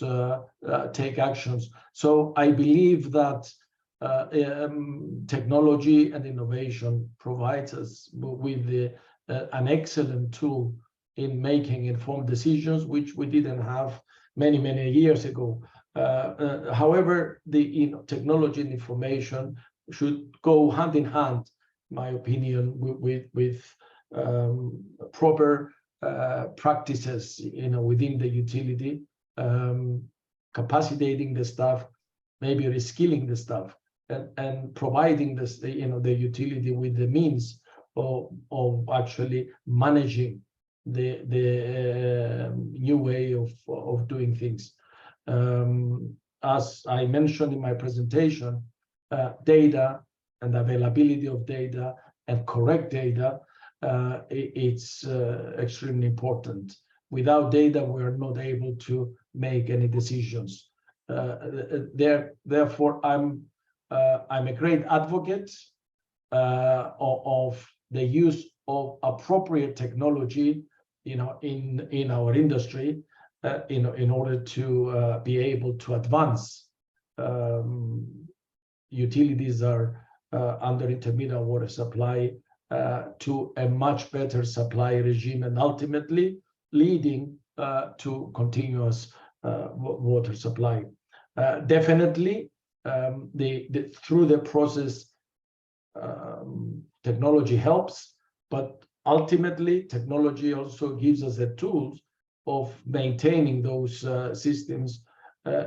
take actions. So I believe that technology and innovation provides us with an excellent tool in making informed decisions, which we didn't have many years ago. However, the technology and information should go hand in hand, in my opinion, with proper practices, within the utility, capacitating the staff, maybe reskilling the staff, and providing the utility with the means of actually managing the new way of doing things. As I mentioned in my presentation, data and availability of data and correct data, it's extremely important. Without data, we are not able to make any decisions. Therefore, I'm a great advocate of the use of appropriate technology, in our industry, in order to be able to advance. Utilities are under intermittent water supply to a much better supply regime, and ultimately leading to continuous water supply. Definitely, through the process, technology helps, but ultimately technology also gives us the tools of maintaining those systems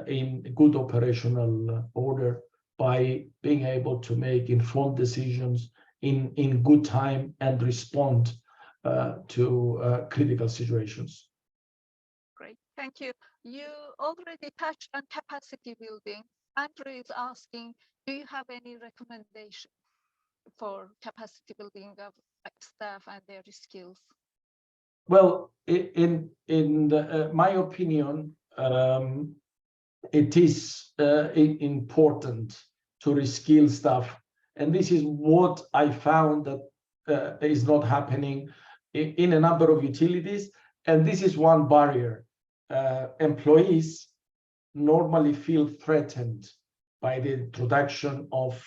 in good operational order, by being able to make informed decisions in good time and respond to critical situations. Great, thank you. You already touched on capacity building. Andrew is asking, do you have any recommendation for capacity building of staff and their skills? Well, in my opinion, it is important to reskill staff, and this is what I found that is not happening in a number of utilities, and this is one barrier. Employees normally feel threatened by the introduction of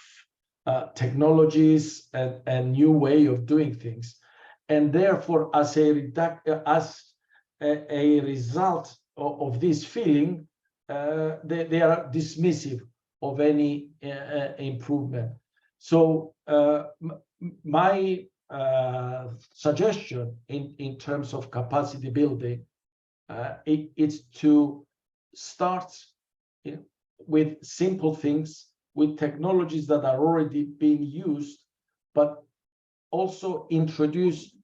technologies and new way of doing things, and therefore, as a result of this feeling, they are dismissive of any improvement. So my suggestion in terms of capacity building, it's to start with simple things, with technologies that are already being used, but also introduce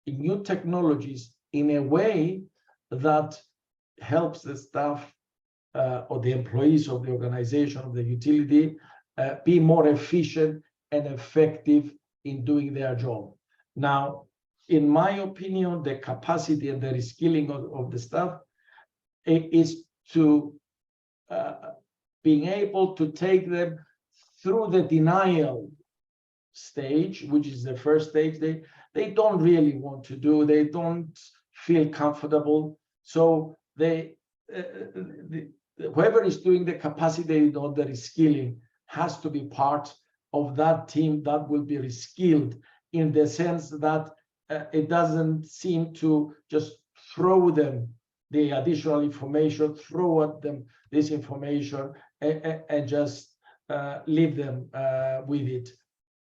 new technologies in a way that helps the staff or the employees of the organization, of the utility, be more efficient and effective in doing their job. Now, in my opinion, the capacity and the reskilling of the staff is to being able to take them through the denial stage, which is the first stage they don't really want to do, they don't feel comfortable. So whoever is doing the capacity or the reskilling has to be part of that team that will be reskilled, in the sense that it doesn't seem to just throw them the additional information, throw at them this information and just leave them with it.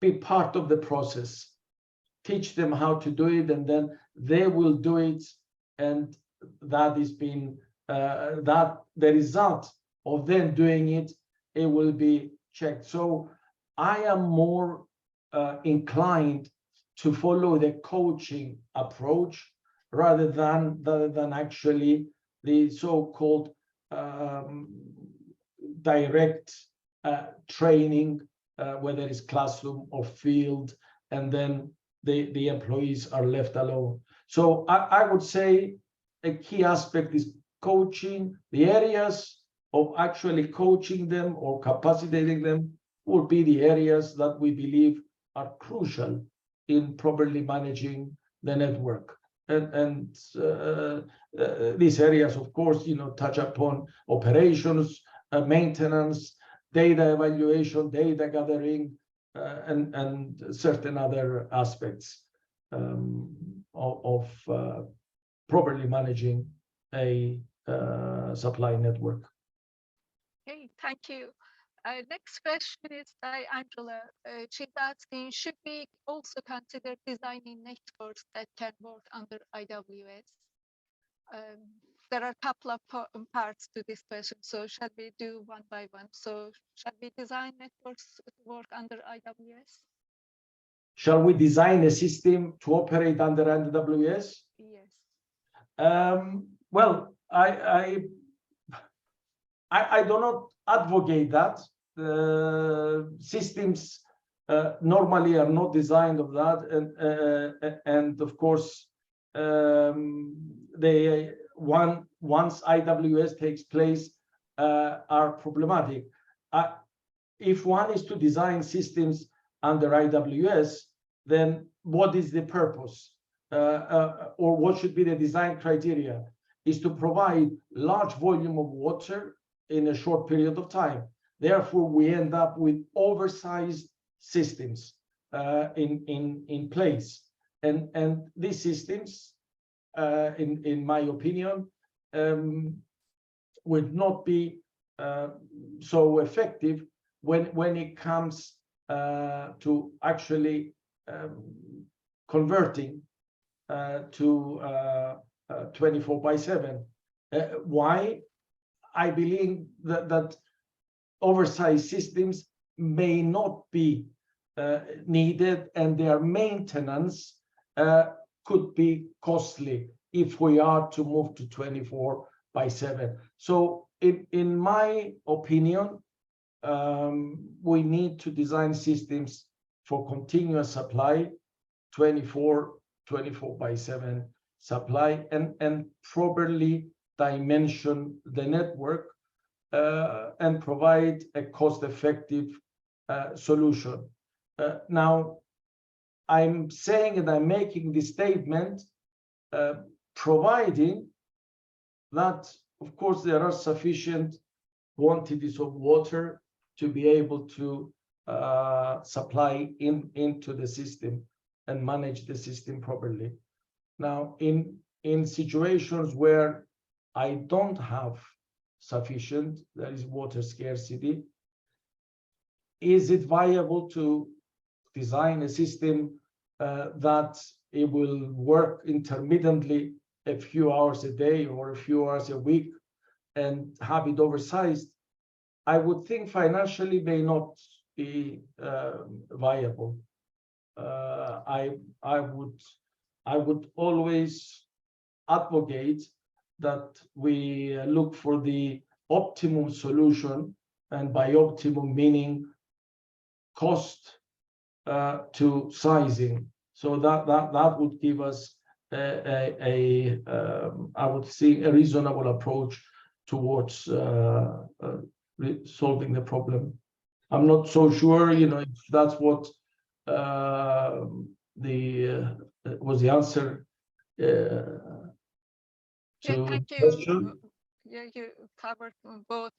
Be part of the process, teach them how to do it, and then they will do it. And that is being that the result of them doing it, it will be checked. So I am more inclined to follow the coaching approach rather than actually the so-called direct training, whether it's classroom or field, and then the employees are left alone. So I would say a key aspect is coaching. The areas of actually coaching them or capacitating them will be the areas that we believe are crucial in properly managing the network. And these areas, of course, touch upon operations, maintenance, data evaluation, data gathering, and certain other aspects of properly managing a supply network. Okay, thank you. Next question is by Angela. She's asking, should we also consider designing networks that can work under IWS? There are a couple of parts to this question, so shall we do one by one? So shall we design networks to work under IWS? Shall we design a system to operate under IWS? Yes. Well, I do not advocate that. Systems normally are not designed of that, and of course, once IWS takes place, are problematic. If one is to design systems under IWS, then what is the purpose, or what should be the design criteria? Is to provide large volume of water in a short period of time. Therefore, we end up with oversized systems in place, and these systems, in my opinion, would not be so effective when it comes to actually converting to 24/7. Why? I believe that oversized systems may not be needed, and their maintenance could be costly if we are to move to 24/7. So in my opinion, we need to design systems for continuous supply, 24/7 supply, and properly dimension the network and provide a cost-effective solution. Now, I'm saying and I'm making this statement, providing that, of course, there are sufficient quantities of water to be able to supply into the system and manage the system properly. Now, in situations where I don't have sufficient, there is water scarcity, is it viable to design a system that it will work intermittently a few hours a day or a few hours a week and have it oversized, I would think financially may not be viable. I would always advocate that we look for the optimum solution, and by optimum meaning cost to sizing. So that would give us I would say a reasonable approach towards solving the problem. I'm not so sure, if that's what was the answer to thank you. question. Yeah, you covered both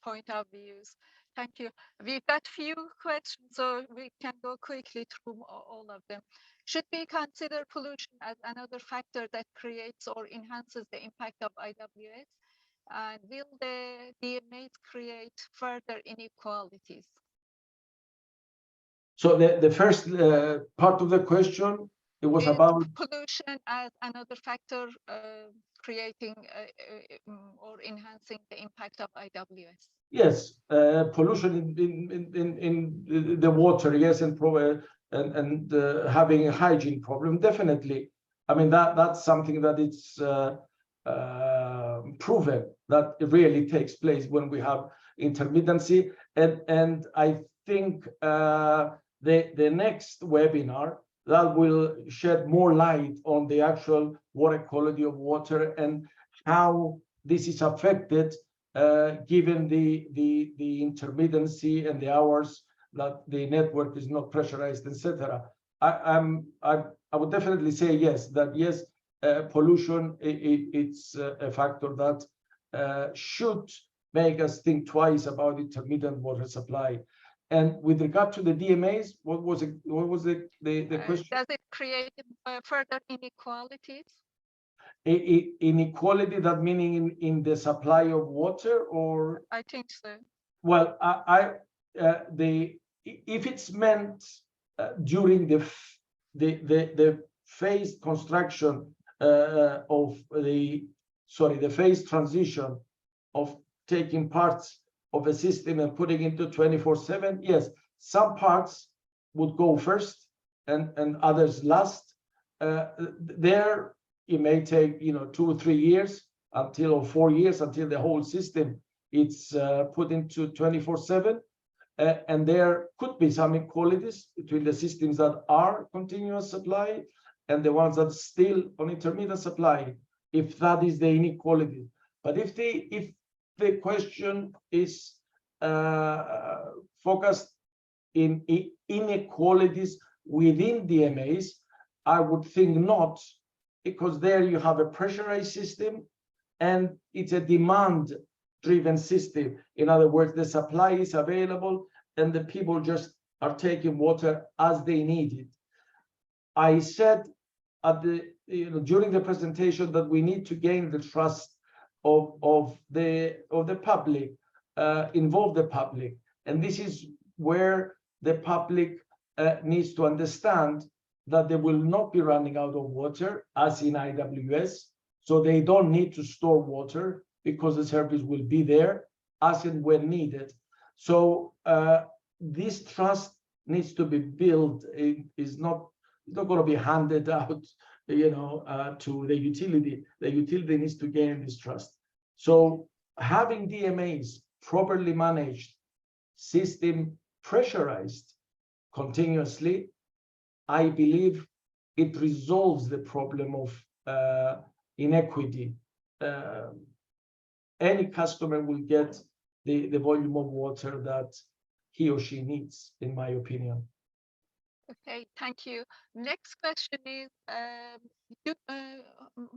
point of views. Thank you. We've got few questions, so we can go quickly through all of them. Should we consider pollution as another factor that creates or enhances the impact of IWS? And will the DMAs create further inequalities? So the first part of the question, it was about pollution as another factor creating or enhancing the impact of IWS. Yes, pollution in the water, yes, and having a hygiene problem, definitely. I mean that's something that it's proven that it really takes place when we have intermittency, and I think the next webinar that will shed more light on the actual water quality of water and how this is affected given the intermittency and the hours that the network is not pressurized, etc. I would definitely say yes, that yes, pollution it's a factor that should make us think twice about intermittent water supply. And with regard to the DMAs, what was the question? Does it create further inequalities? Inequality, that meaning in the supply of water, or? I think so. Well, if it's meant during the phased construction of the phased transition of taking parts of a system and putting into 24/7, yes, some parts would go first and others last. There it may take 2 or 3 years or 4 years until the whole system it's put into 24/7, and there could be some inequalities between the systems that are continuous supply and the ones that are still on intermittent supply, if that is the inequality. But if the question is focused in inequalities within DMAs, I would think not, because there you have a pressurized system and it's a demand-driven system. In other words, the supply is available and the people just are taking water as they need it. I said during the presentation that we need to gain the trust of the public, involve the public, and this is where the public needs to understand that they will not be running out of water as in IWS, so they don't need to store water because the service will be there as and when needed. So this trust needs to be built. It is not going to be handed out to the utility. The utility needs to gain this trust. So having DMAs properly managed, system pressurized continuously, I believe it resolves the problem of inequity. Any customer will get the volume of water that he or she needs, in my opinion. Okay, thank you. Next question is,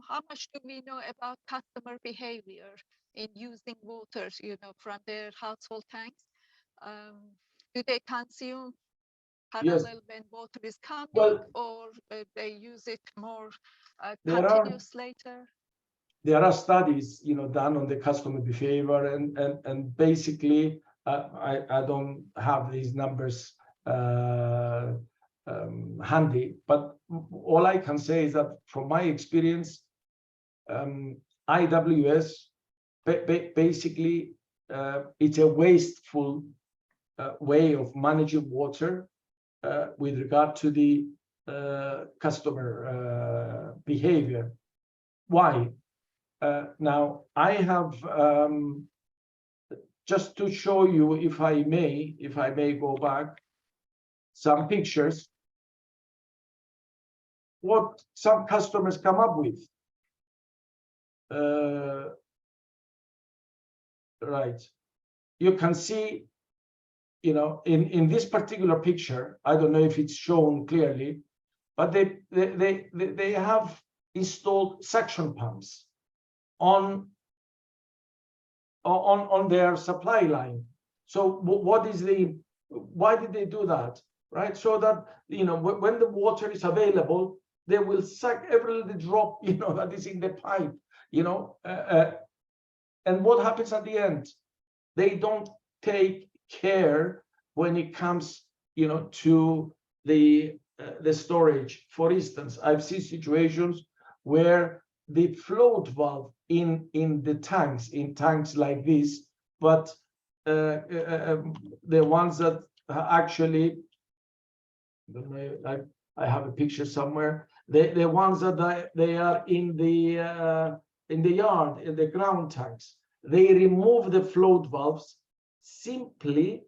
how much do we know about customer behavior in using waters, from their household tanks? Do they consume parallel when water is coming, or they use it more continuous later? There are studies, done on the customer behavior, and basically, I don't have these numbers handy. But all I can say is that from my experience, IWS basically it's a wasteful way of managing water with regard to the customer behavior. Why? Now, I have just to show you, if I may go back, some pictures, what some customers come up with. Right. You can see, you know, in this particular picture, I don't know if it's shown clearly, but they have installed suction pumps on their supply line. So why did they do that? Right, so that, you know, when the water is available, they will suck every little drop, you know, that is in the pipe, you know, and what happens at the end? They don't take care when it comes, you know, to the storage. For instance, I've seen situations where the float valve in the tanks, like this, but the ones that actually, I have a picture somewhere. The ones that they are in the yard, in the ground tanks, they remove the float valves simply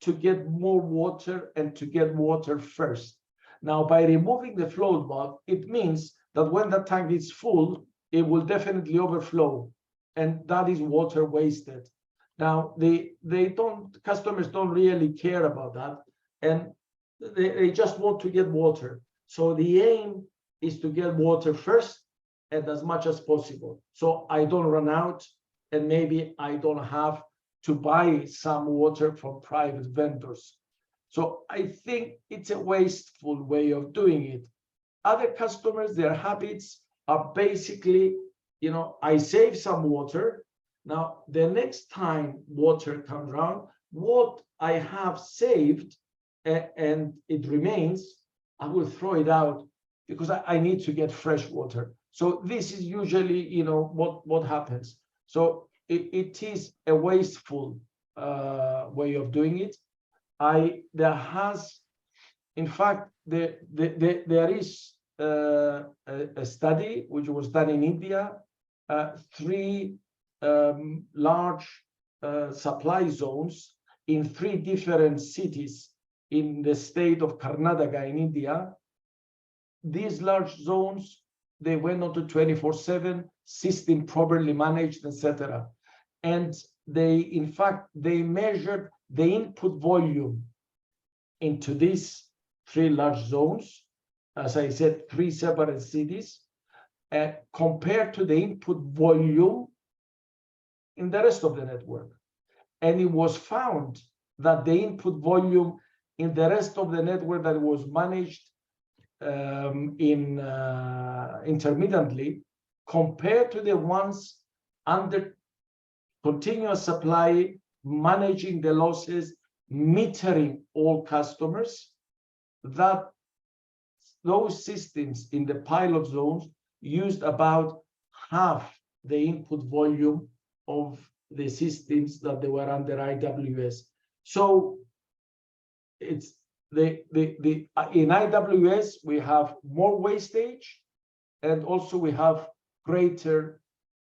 to get more water and to get water first. Now, by removing the float valve, it means that when the tank is full, it will definitely overflow, and that is water wasted. Now, customers don't really care about that, and they just want to get water. So the aim is to get water first and as much as possible, so I don't run out, and maybe I don't have to buy some water from private vendors. So I think it's a wasteful way of doing it. Other customers, their habits are basically, you know, I save some water. Now, the next time water comes around, what I have saved and it remains, I will throw it out because I need to get fresh water. So this is usually, you know, what happens. So it is a wasteful way of doing it. There has, in fact, there is a study which was done in India, 3 large supply zones in 3 different cities in the state of Karnataka in India. These large zones, they went on to 24/7 system, properly managed, etc. And in fact, they measured the input volume into these 3 large zones, as I said, 3 separate cities, compared to the input volume in the rest of the network. And it was found that the input volume in the rest of the network that was managed intermittently, compared to the ones under continuous supply, managing the losses, metering all customers, that those systems in the pilot zones used about half the input volume of the systems that they were under IWS. So it's in IWS we have more wastage, and also we have greater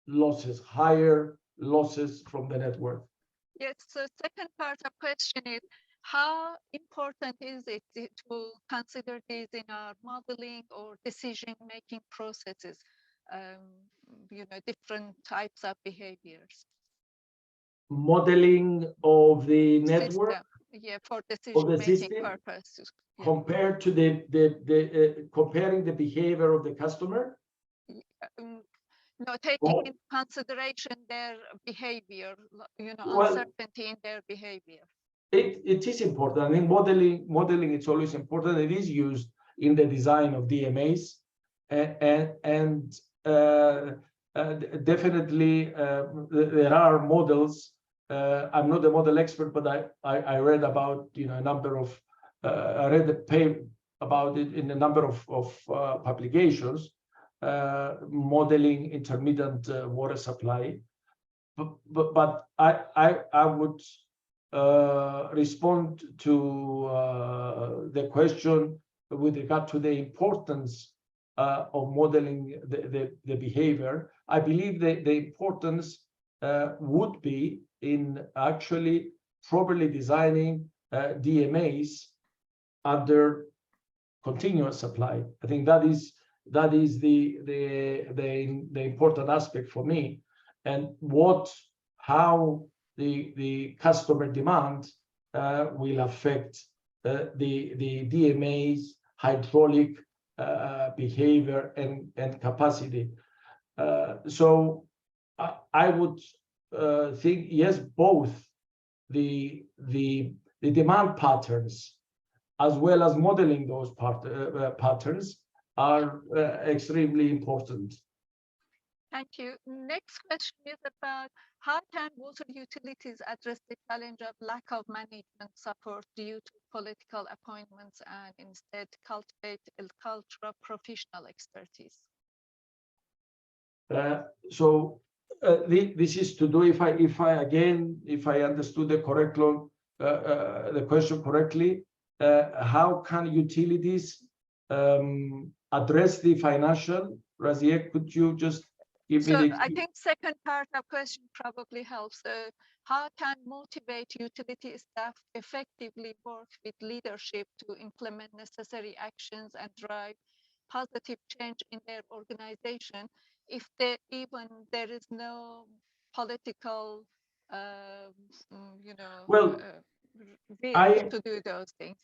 losses, higher losses from the network. Yes, so second part of question is, how important is it to consider these in our modeling or decision-making processes, you know, different types of behaviors? Modeling of the network? System. Yeah, for decision-making purposes. Yeah. Compared to comparing the behavior of the customer? No, taking into consideration their behavior, you know, uncertainty in their behavior. It is important. I mean, modeling it's always important. It is used in the design of DMAs, and definitely there are models. I'm not a model expert, but I read about, you know, a number of I read about it in a number of publications, modeling intermittent water supply. But I would respond to the question with regard to the importance of modeling the behavior. I believe the importance would be in actually properly designing DMAs under continuous supply. I think that is the important aspect for me, and how the customer demand will affect the DMA's hydraulic behavior and capacity. So I would think yes, both the demand patterns as well as modeling those patterns are extremely important. Thank you. Next question is about how can water utilities address the challenge of lack of management support due to political appointments and instead cultivate a culture of professional expertise? This is to do, if I understood the question correctly, how can utilities address the financial? Razia, could you just give me the... I think second part of question probably helps. How can motivate utility staff effectively work with leadership to implement necessary actions and drive positive change in their organization if there is no political, will to do those things?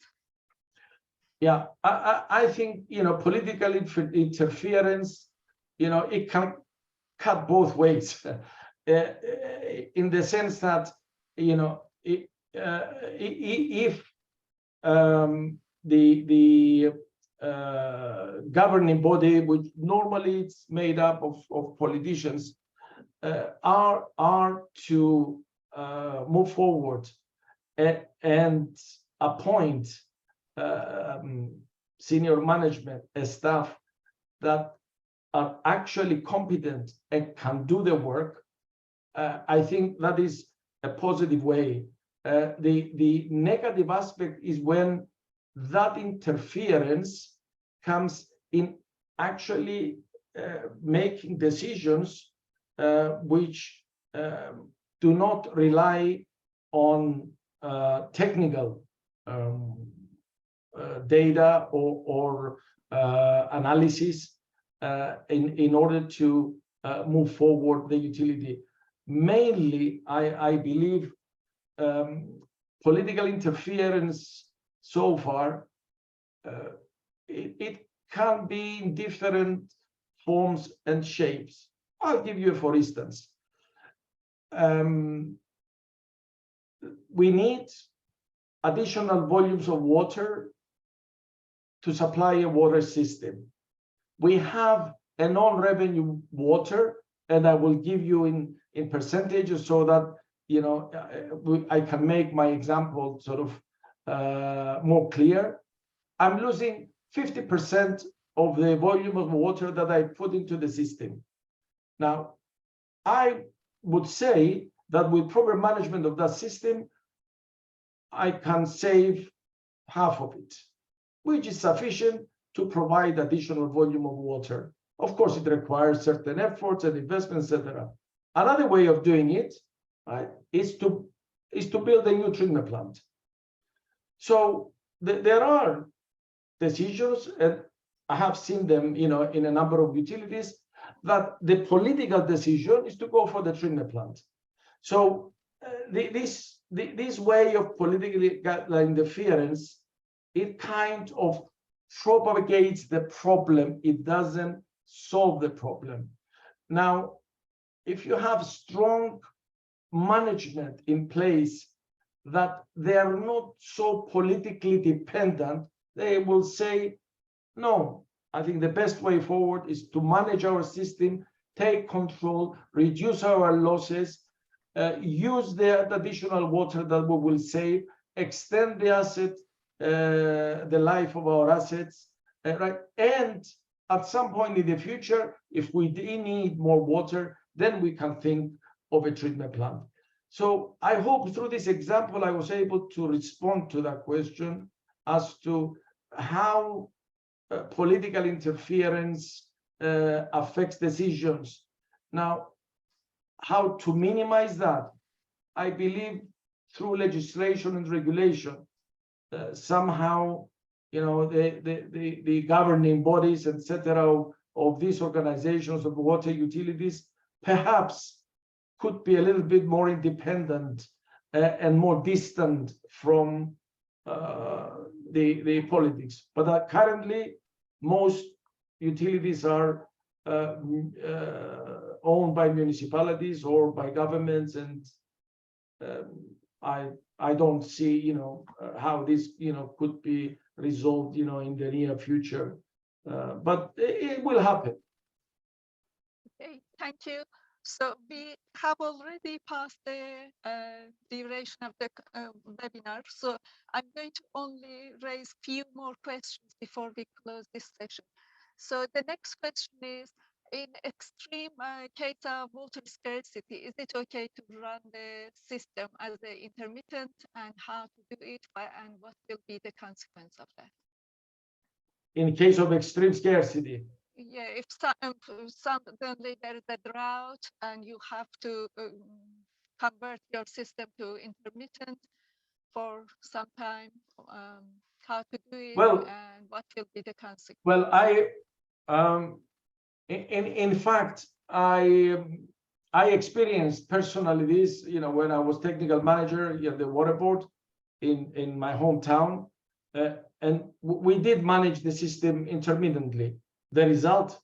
Yeah, I think political interference, it can cut both ways, in the sense that if the governing body, which normally it's made up of politicians, are to move forward and appoint senior management staff that are actually competent and can do the work, I think that is a positive way. The negative aspect is when that interference comes in actually making decisions which do not rely on technical data or analysis in order to move forward the utility. Mainly, I believe political interference so far, it can be in different forms and shapes. I'll give you, for instance, we need additional volumes of water to supply a water system. We have a non-revenue water, and I will give you in percentages so that I can make my example sort of more clear. I'm losing 50% of the volume of water that I put into the system. Now, I would say that with proper management of that system, I can save half of it, which is sufficient to provide additional volume of water. Of course, it requires certain efforts and investments, etc. Another way of doing it, right, is to build a new treatment plant. So there are decisions, and I have seen them, in a number of utilities, that the political decision is to go for the treatment plant. So this way of political interference, it kind of propagates the problem. It doesn't solve the problem. Now, if you have strong management in place that they are not so politically dependent, they will say, no, I think the best way forward is to manage our system, take control, reduce our losses, use the additional water that we will save, extend the asset the life of our assets, right? And at some point in the future, if we need more water, then we can think of a treatment plant. So I hope through this example, I was able to respond to that question as to how political interference affects decisions. Now, how to minimize that? I believe through legislation and regulation, somehow, the governing bodies, etc., of these organizations of water utilities, perhaps could be a little bit more independent and more distant from the politics. But currently, most utilities are owned by municipalities or by governments, and I don't see, how this, could be resolved, in the near future. But it will happen. Okay, thank you. So we have already passed the duration of the webinar. So I'm going to only raise few more questions before we close this session. So the next question is, in extreme case of water scarcity, is it okay to run the system as an intermittent, and how to do it, and what will be the consequence of that? In case of extreme scarcity. Yeah, if suddenly there is a drought and you have to convert your system to intermittent for some time, how to do it, Well, and what will be the consequence? Well, in fact, I experienced personally this, when I was technical manager at the water board in my hometown, and we did manage the system intermittently. The result,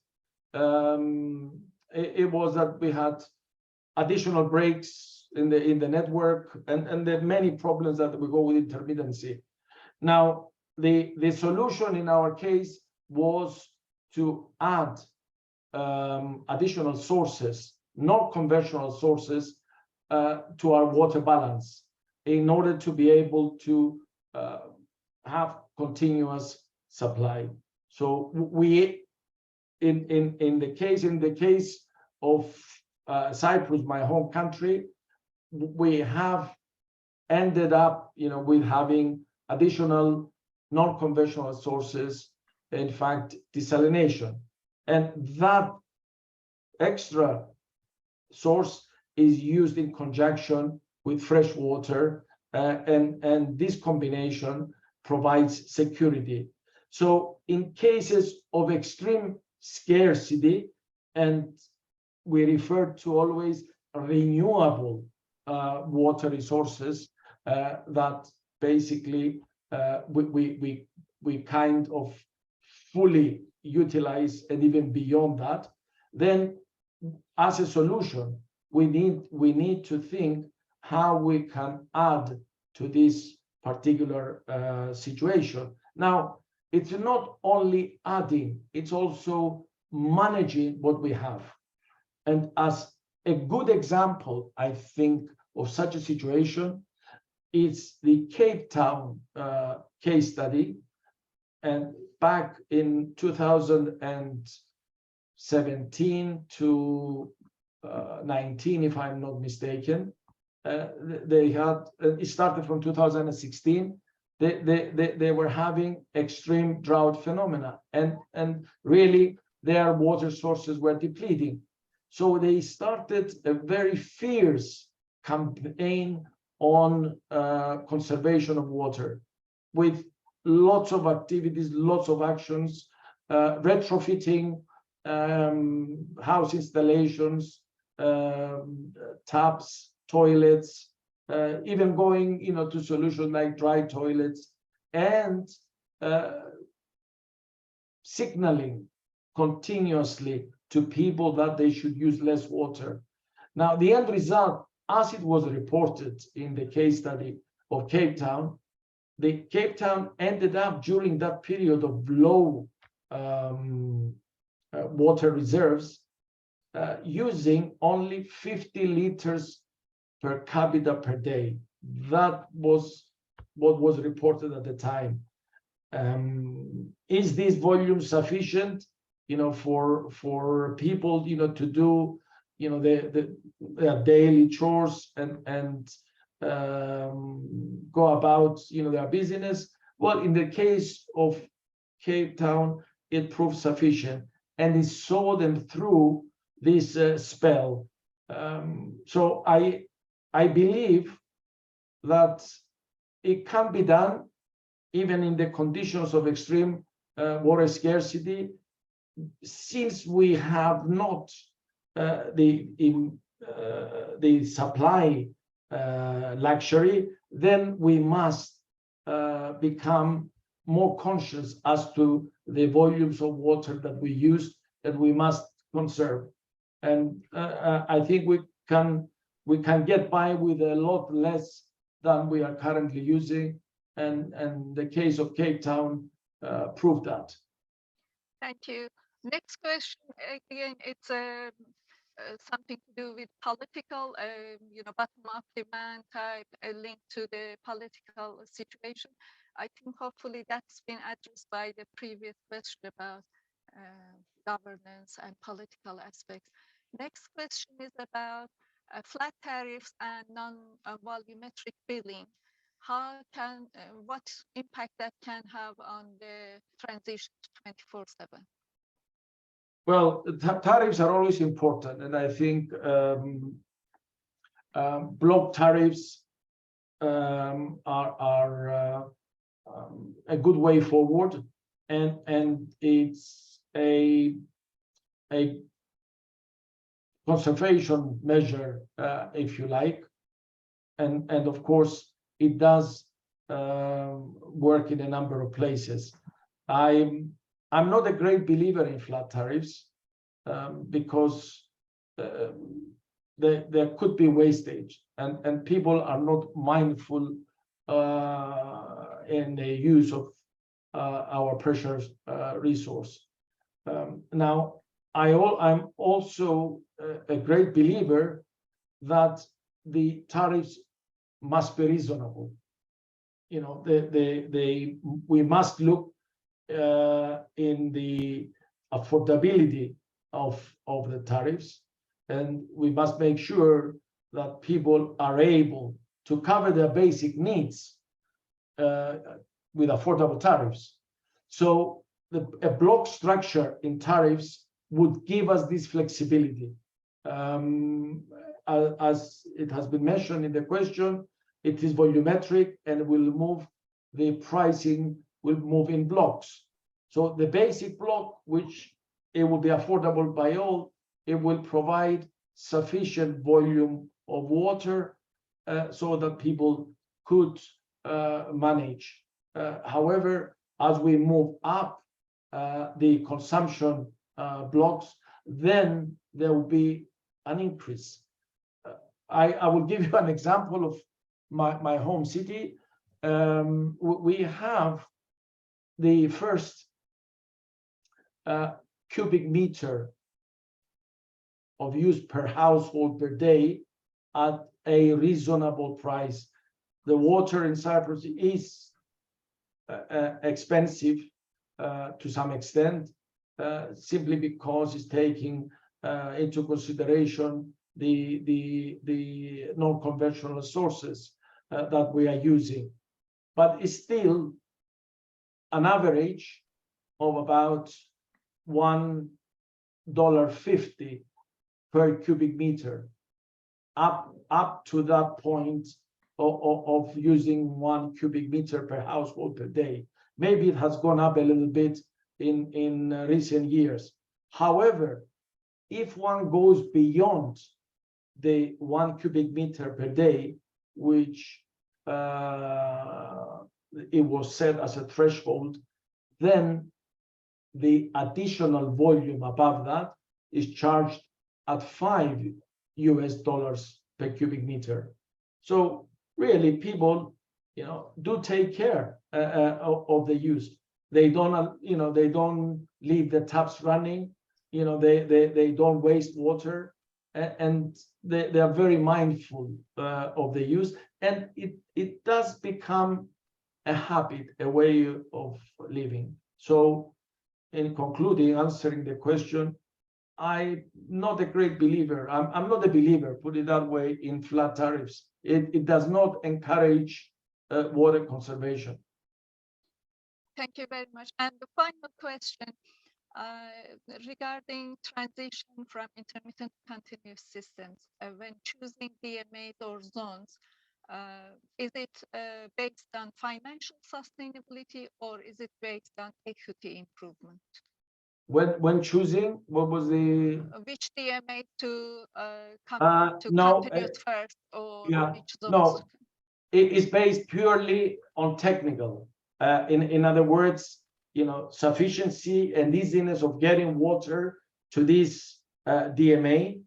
it was that we had additional breaks in the network, and there are many problems that we go with intermittency. Now, the solution in our case was to add additional sources, not conventional sources, to our water balance in order to be able to have continuous supply. So we, in the case of Cyprus, my home country, we have ended up, with having additional non-conventional sources, in fact, desalination. And that extra source is used in conjunction with fresh water, and this combination provides security. So in cases of extreme scarcity, and we refer to always renewable water resources that basically we kind of fully utilize, and even beyond that, then as a solution, we need to think how we can add to this particular situation. Now, it's not only adding, it's also managing what we have. And as a good example, I think, of such a situation is the Cape Town case study. And back in 2017 to 19, if I'm not mistaken, they had, it started from 2016, they were having extreme drought phenomena, and really their water sources were depleting. So they started a very fierce campaign on conservation of water, with lots of activities, lots of actions, retrofitting house installations, taps, toilets, even going, to solutions like dry toilets, and signaling continuously to people that they should use less water. Now, the end result, as it was reported in the case study of Cape Town, the Cape Town ended up during that period of low water reserves using only 50 liters per capita per day. That was what was reported at the time. Is this volume sufficient, for people, to do, their daily chores and go about, their business? Well, in the case of Cape Town, it proved sufficient, and it saw them through this spell. So I believe that it can be done even in the conditions of extreme water scarcity, since we have not the supply luxury. Then we must become more conscious as to the volumes of water that we use, that we must conserve. And I think we can get by with a lot less than we are currently using, and the case of Cape Town proved that. Thank you. Next question, again, it's something to do with political, bottom-up demand type, linked to the political situation. I think hopefully that's been addressed by the previous question about governance and political aspects. Next question is about flat tariffs and non-volumetric billing. What impact that can have on the transition to 24/7? Well, tariffs are always important, and I think block tariffs are a good way forward, and it's a conservation measure, if you like, and of course it does work in a number of places. I'm not a great believer in flat tariffs because there could be wastage, and people are not mindful in the use of our precious resource. Now, I'm also a great believer that the tariffs must be reasonable. We must look in the affordability of the tariffs, and we must make sure that people are able to cover their basic needs with affordable tariffs. So a block structure in tariffs would give us this flexibility. As it has been mentioned in the question, it is volumetric, and the pricing will move in blocks. So the basic block, which it will be affordable by all, it will provide sufficient volume of water so that people could manage. However, as we move up the consumption blocks, then there will be an increase. I will give you an example of my home city. We have the first cubic meter of use per household per day at a reasonable price. The water in Cyprus is expensive to some extent, simply because it's taking into consideration the non-conventional sources that we are using. But it's still an average of about $1.50 per cubic meter, up to that point of using 1 cubic meter per household per day. Maybe it has gone up a little bit in recent years. However, if one goes beyond the 1 cubic meter per day, which it was set as a threshold, then the additional volume above that is charged at $5 per cubic meter. So really, people, do take care of the use. They don't, they don't leave the taps running. They don't waste water, and they are very mindful of the use. And it does become a habit, a way of living. So in concluding, answering the question, I'm not a great believer. I'm not a believer, put it that way, in flat tariffs. It does not encourage water conservation. Thank you very much. And the final question regarding transition from intermittent continuous systems, when choosing DMAs or zones, is it based on financial sustainability or is it based on equity improvement? When choosing, what was the which DMA to no, continuous first, or yeah, which zones? no, it is based purely on technical. In other words, sufficiency and easiness of getting water to this DMA,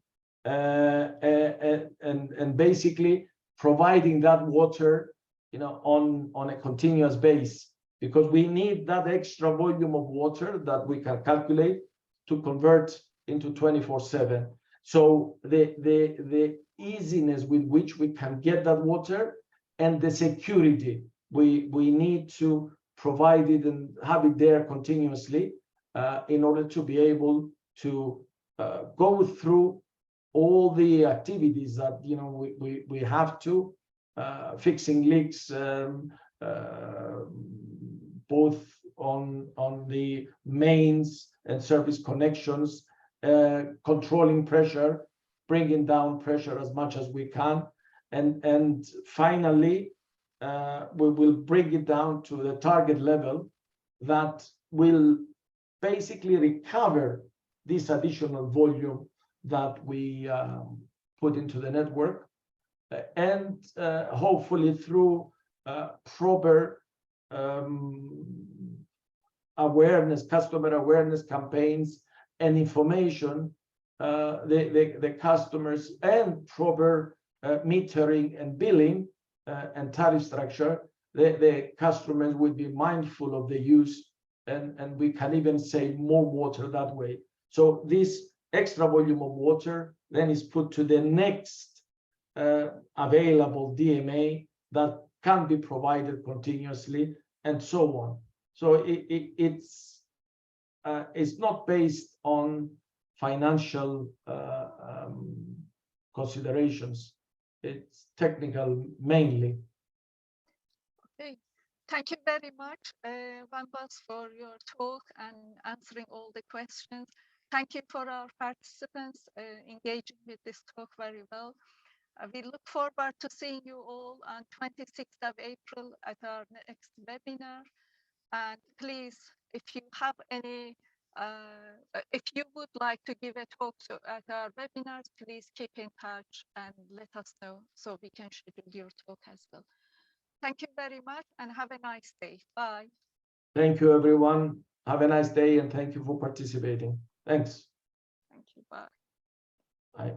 and basically providing that water, on a continuous base, because we need that extra volume of water that we can calculate to convert into 24/7. So the easiness with which we can get that water and the security, we need to provide it and have it there continuously in order to be able to go through all the activities that we have to, fixing leaks, both on the mains and service connections, controlling pressure, bringing down pressure as much as we can, and finally we will bring it down to the target level that will basically recover this additional volume that we put into the network, and hopefully through proper awareness, customer awareness campaigns and information, the customers, and proper metering and billing and tariff structure, the customers will be mindful of the use, and we can even save more water that way. So this extra volume of water then is put to the next available DMA that can be provided continuously, and so on. So it's not based on financial considerations. It's technical mainly. Okay, thank you very much, Bambos, for your talk and answering all the questions. Thank you for our participants engaging with this talk very well. We look forward to seeing you all on 26th of April at our next webinar. And please, if you have any, if you would like to give a talk at our webinars, please keep in touch and let us know so we can schedule your talk as well. Thank you very much and have a nice day. Bye. Thank you, everyone. Have a nice day and thank you for participating. Thanks. Thank you. Bye. Bye.